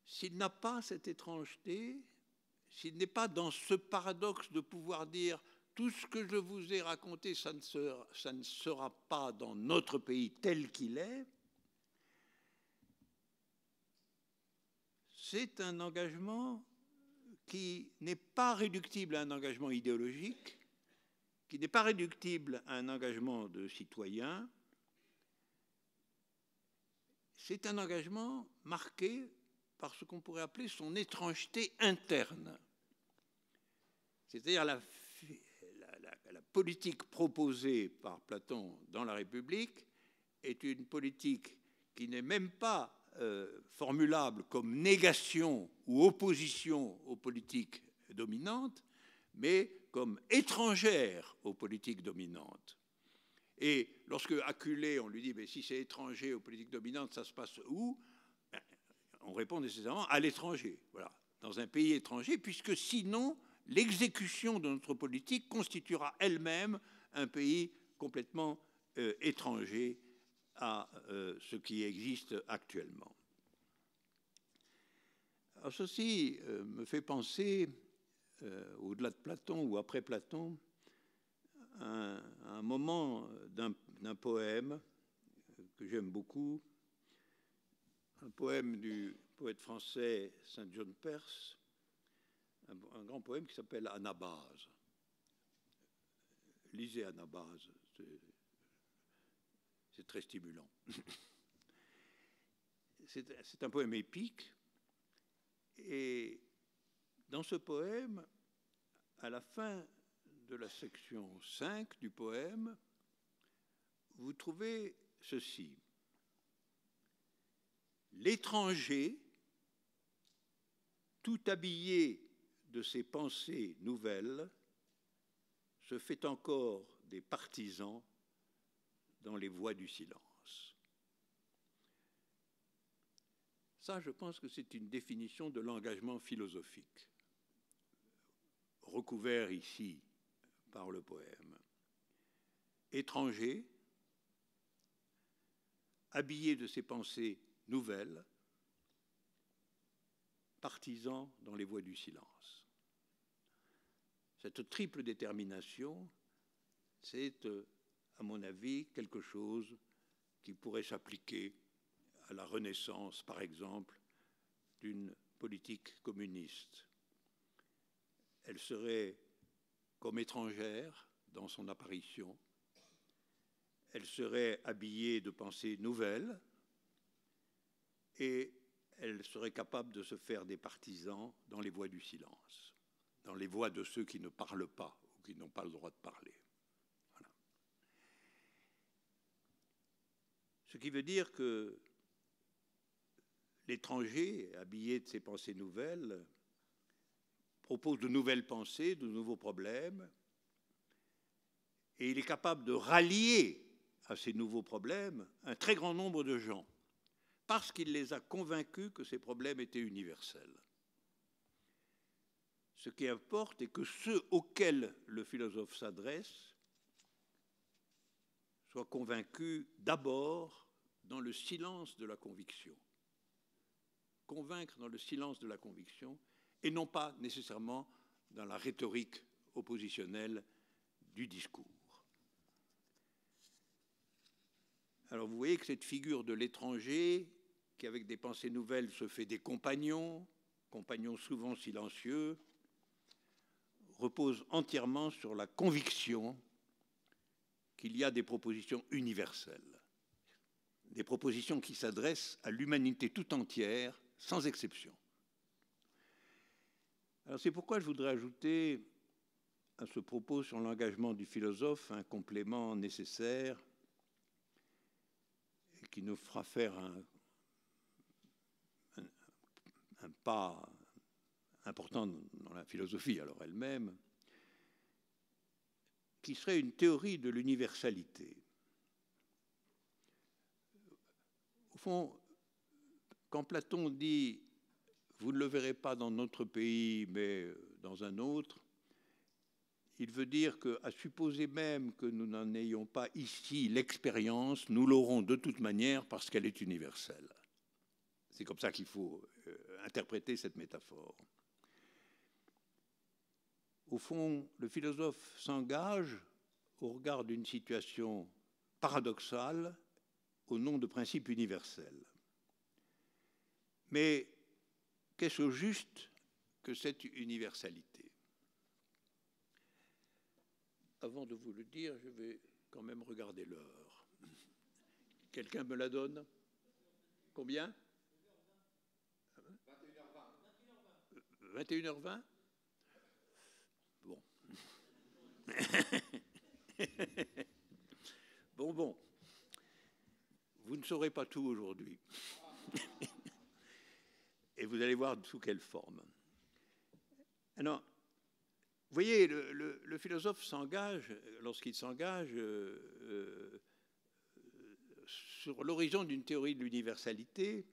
s'il n'a pas cette étrangeté, s'il n'est pas dans ce paradoxe de pouvoir dire tout ce que je vous ai raconté, ça ne sera pas dans notre pays tel qu'il est, c'est un engagement qui n'est pas réductible à un engagement idéologique, qui n'est pas réductible à un engagement de citoyen. C'est un engagement marqué par ce qu'on pourrait appeler son étrangeté interne. C'est-à-dire la politique proposée par Platon dans la République est une politique qui n'est même pas formulable comme négation ou opposition aux politiques dominantes, mais comme étrangère aux politiques dominantes. Et lorsque acculé, on lui dit mais si c'est étranger aux politiques dominantes, ça se passe où? On répond nécessairement à l'étranger, voilà, dans un pays étranger, puisque sinon l'exécution de notre politique constituera elle-même un pays complètement étranger à ce qui existe actuellement. Alors ceci me fait penser, au-delà de Platon ou après Platon, à un moment d'un poème que j'aime beaucoup, un poème du poète français Saint-John Perse, un grand poème qui s'appelle Anabase. Lisez Anabase, c'est très stimulant. C'est un poème épique, et dans ce poème, à la fin de la section 5 du poème, vous trouvez ceci. L'étranger, tout habillé de ses pensées nouvelles, se fait encore des partisans dans les voies du silence. Ça, je pense que c'est une définition de l'engagement philosophique, recouvert ici par le poème. Étranger, habillé de ses pensées nouvelles, partisan dans les voies du silence. Cette triple détermination, c'est, à mon avis, quelque chose qui pourrait s'appliquer à la renaissance, par exemple, d'une politique communiste. Elle serait comme étrangère dans son apparition, elle serait habillée de pensées nouvelles et elle serait capable de se faire des partisans dans les voies du silence, dans les voies de ceux qui ne parlent pas ou qui n'ont pas le droit de parler. Voilà. Ce qui veut dire que l'étranger, habillé de ses pensées nouvelles, propose de nouvelles pensées, de nouveaux problèmes, et il est capable de rallier à ces nouveaux problèmes un très grand nombre de gens, parce qu'il les a convaincus que ces problèmes étaient universels. Ce qui importe est que ceux auxquels le philosophe s'adresse soient convaincus d'abord dans le silence de la conviction. Convaincre dans le silence de la conviction, et non pas nécessairement dans la rhétorique oppositionnelle du discours. Alors vous voyez que cette figure de l'étranger, qui avec des pensées nouvelles se fait des compagnons, compagnons souvent silencieux, repose entièrement sur la conviction qu'il y a des propositions universelles, des propositions qui s'adressent à l'humanité tout entière, sans exception. Alors c'est pourquoi je voudrais ajouter à ce propos sur l'engagement du philosophe un complément nécessaire et qui nous fera faire un pas important dans la philosophie alors elle-même, qui serait une théorie de l'universalité. Au fond, quand Platon dit « vous ne le verrez pas dans notre pays, mais dans un autre », il veut dire qu'à supposer même que nous n'en ayons pas ici l'expérience, nous l'aurons de toute manière parce qu'elle est universelle. C'est comme ça qu'il faut interpréter cette métaphore. Au fond, le philosophe s'engage au regard d'une situation paradoxale au nom de principes universels. Mais qu'est-ce au juste que cette universalité? Avant de vous le dire, je vais quand même regarder l'heure. Quelqu'un me la donne? Combien? 21h20. 21h20? Bon. Bon. Vous ne saurez pas tout aujourd'hui. Et vous allez voir sous quelle forme. Alors, vous voyez, le philosophe s'engage, lorsqu'il s'engage sur l'horizon d'une théorie de l'universalité,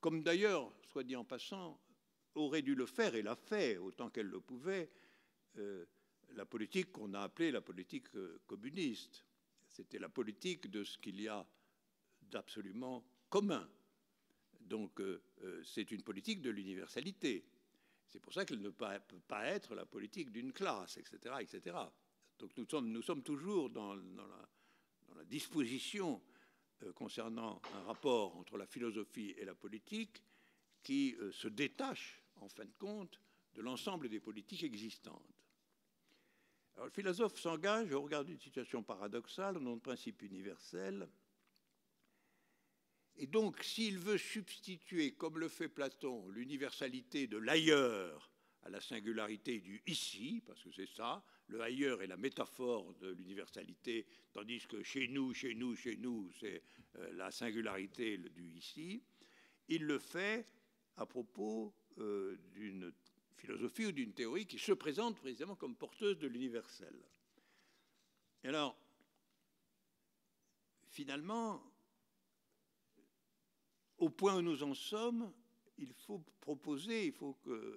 comme d'ailleurs, soit dit en passant, aurait dû le faire et l'a fait autant qu'elle le pouvait, la politique qu'on a appelée la politique communiste. C'était la politique de ce qu'il y a d'absolument commun. Donc c'est une politique de l'universalité. C'est pour ça qu'elle ne peut pas être la politique d'une classe, etc., etc. Donc nous sommes toujours dans la disposition concernant un rapport entre la philosophie et la politique qui se détache, en fin de compte, de l'ensemble des politiques existantes. Alors, le philosophe s'engage au regard d'une situation paradoxale, au nom de principes universels. Et donc, s'il veut substituer, comme le fait Platon, l'universalité de l'ailleurs à la singularité du ici, parce que c'est ça, le ailleurs est la métaphore de l'universalité, tandis que chez nous, c'est la singularité du ici, il le fait à propos d'une philosophie ou d'une théorie qui se présente précisément comme porteuse de l'universel. Et alors, finalement, au point où nous en sommes, il faut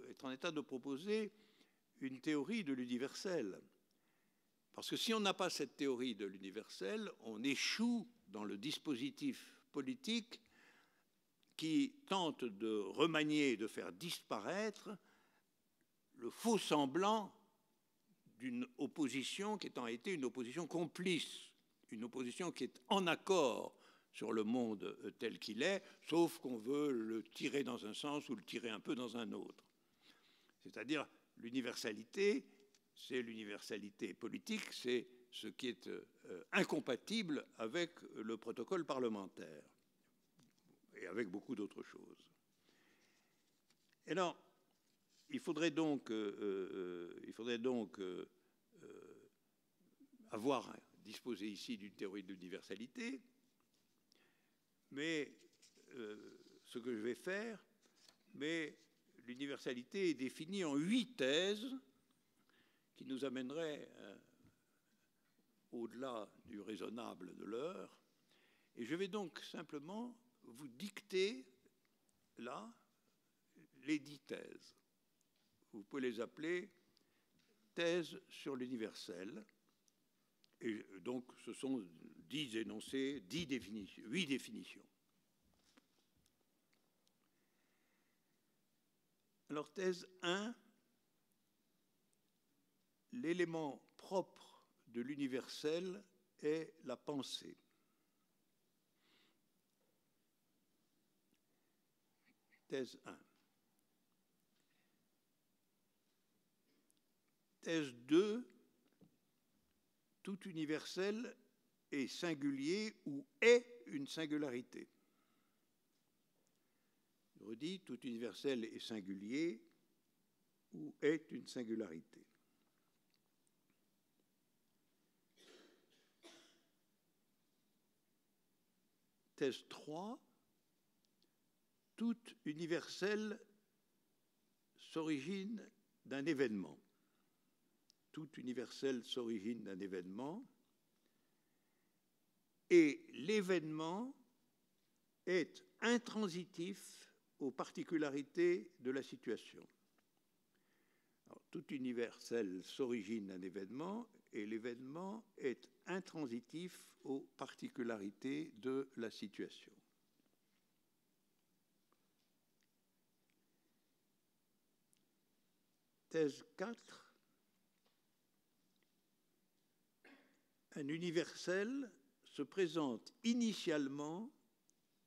être en état de proposer une théorie de l'universel. Parce que si on n'a pas cette théorie de l'universel, on échoue dans le dispositif politique qui tente de remanier, de faire disparaître le faux semblant d'une opposition qui étant été une opposition complice, une opposition qui est en accord sur le monde tel qu'il est, sauf qu'on veut le tirer dans un sens ou le tirer un peu dans un autre. C'est-à-dire l'universalité, c'est l'universalité politique, c'est ce qui est incompatible avec le protocole parlementaire et avec beaucoup d'autres choses. Et alors, il faudrait donc avoir disposé ici d'une théorie de l'universalité mais ce que je vais faire, mais l'universalité est définie en 8 thèses qui nous amèneraient au-delà du raisonnable de l'heure. Et je vais donc simplement vous dicter, là, les 10 thèses. Vous pouvez les appeler thèses sur l'universel. Et donc, ce sont 10 énoncés, 10 définitions, 8 définitions. Alors, thèse 1, l'élément propre de l'universel est la pensée. Thèse 1. Thèse 2, tout universel est singulier ou est une singularité. Je redis, tout universel est singulier ou est une singularité. Thèse 3, tout universel s'origine d'un événement. Tout universel s'origine d'un événement et l'événement est intransitif aux particularités de la situation. Alors, tout universel s'origine d'un événement et l'événement est intransitif aux particularités de la situation. Thèse 4. Un universel se présente initialement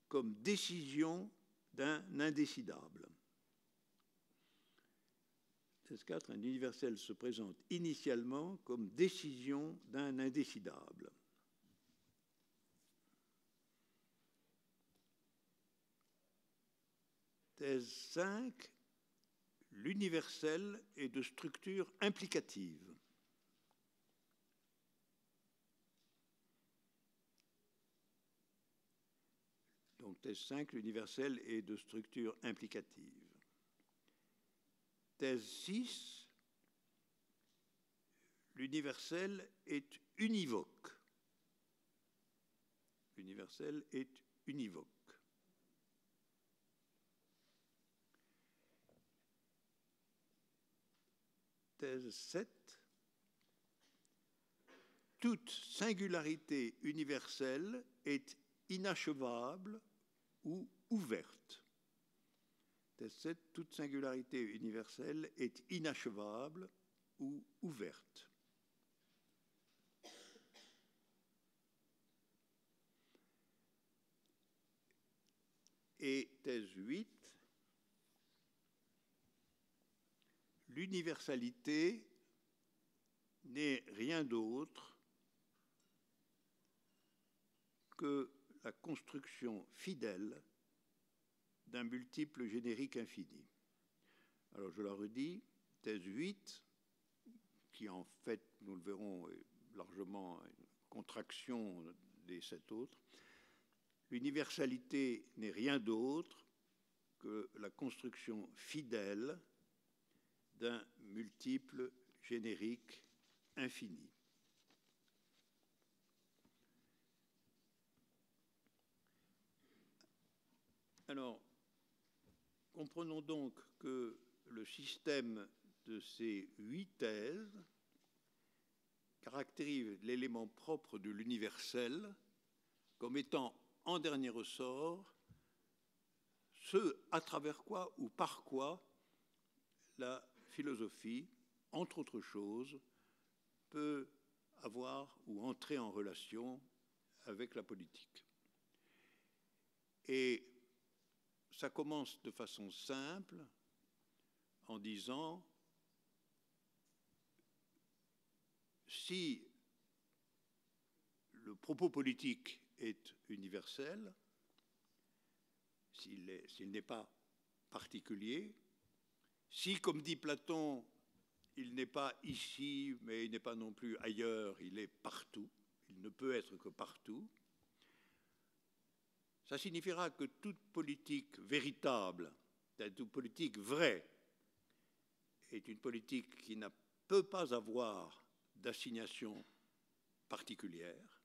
comme décision d'un indécidable. Thèse 4. Un universel se présente initialement comme décision d'un indécidable. Thèse 5. L'universel est de structure implicative. Donc, thèse 5, l'universel est de structure implicative. Thèse 6, l'universel est univoque. L'universel est univoque. Thèse 7, toute singularité universelle est inachevable ou ouverte. Thèse 7, toute singularité universelle est inachevable ou ouverte. Et thèse 8, l'universalité n'est rien d'autre que la construction fidèle d'un multiple générique infini. Alors je la redis, thèse 8, qui en fait, nous le verrons, est largement une contraction des 7 autres. L'universalité n'est rien d'autre que la construction fidèle d'un multiple générique infini. Alors, comprenons donc que le système de ces 8 thèses caractérise l'élément propre de l'universel comme étant, en dernier ressort, ce à travers quoi ou par quoi la philosophie, entre autres choses, peut avoir ou entrer en relation avec la politique. Et ça commence de façon simple en disant si le propos politique est universel, s'il n'est pas particulier, si, comme dit Platon, il n'est pas ici, mais il n'est pas non plus ailleurs, il est partout, il ne peut être que partout, Ça signifiera que toute politique véritable, toute politique vraie, est une politique qui ne peut pas avoir d'assignation particulière.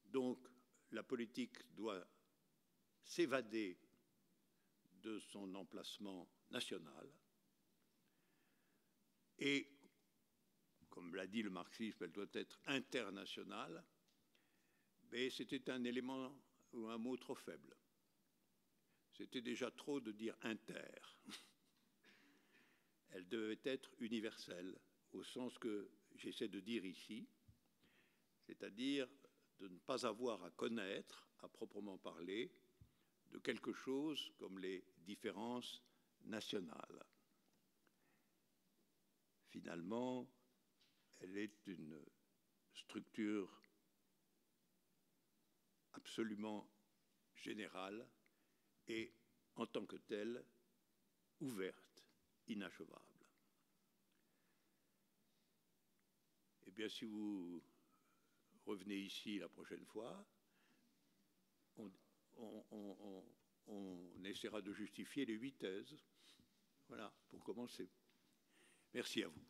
Donc, la politique doit s'évader de son emplacement national et, comme l'a dit le marxisme, elle doit être internationale, mais c'était un élément ou un mot trop faible. C'était déjà trop de dire inter. Elle devait être universelle, au sens que j'essaie de dire ici, c'est-à-dire de ne pas avoir à connaître, à proprement parler, de quelque chose comme les différences nationales. Finalement, elle est une structure absolument générale et, en tant que telle, ouverte, inachevable. Eh bien, si vous revenez ici la prochaine fois, on essaiera de justifier les 8 thèses. Voilà, pour commencer. Merci à vous.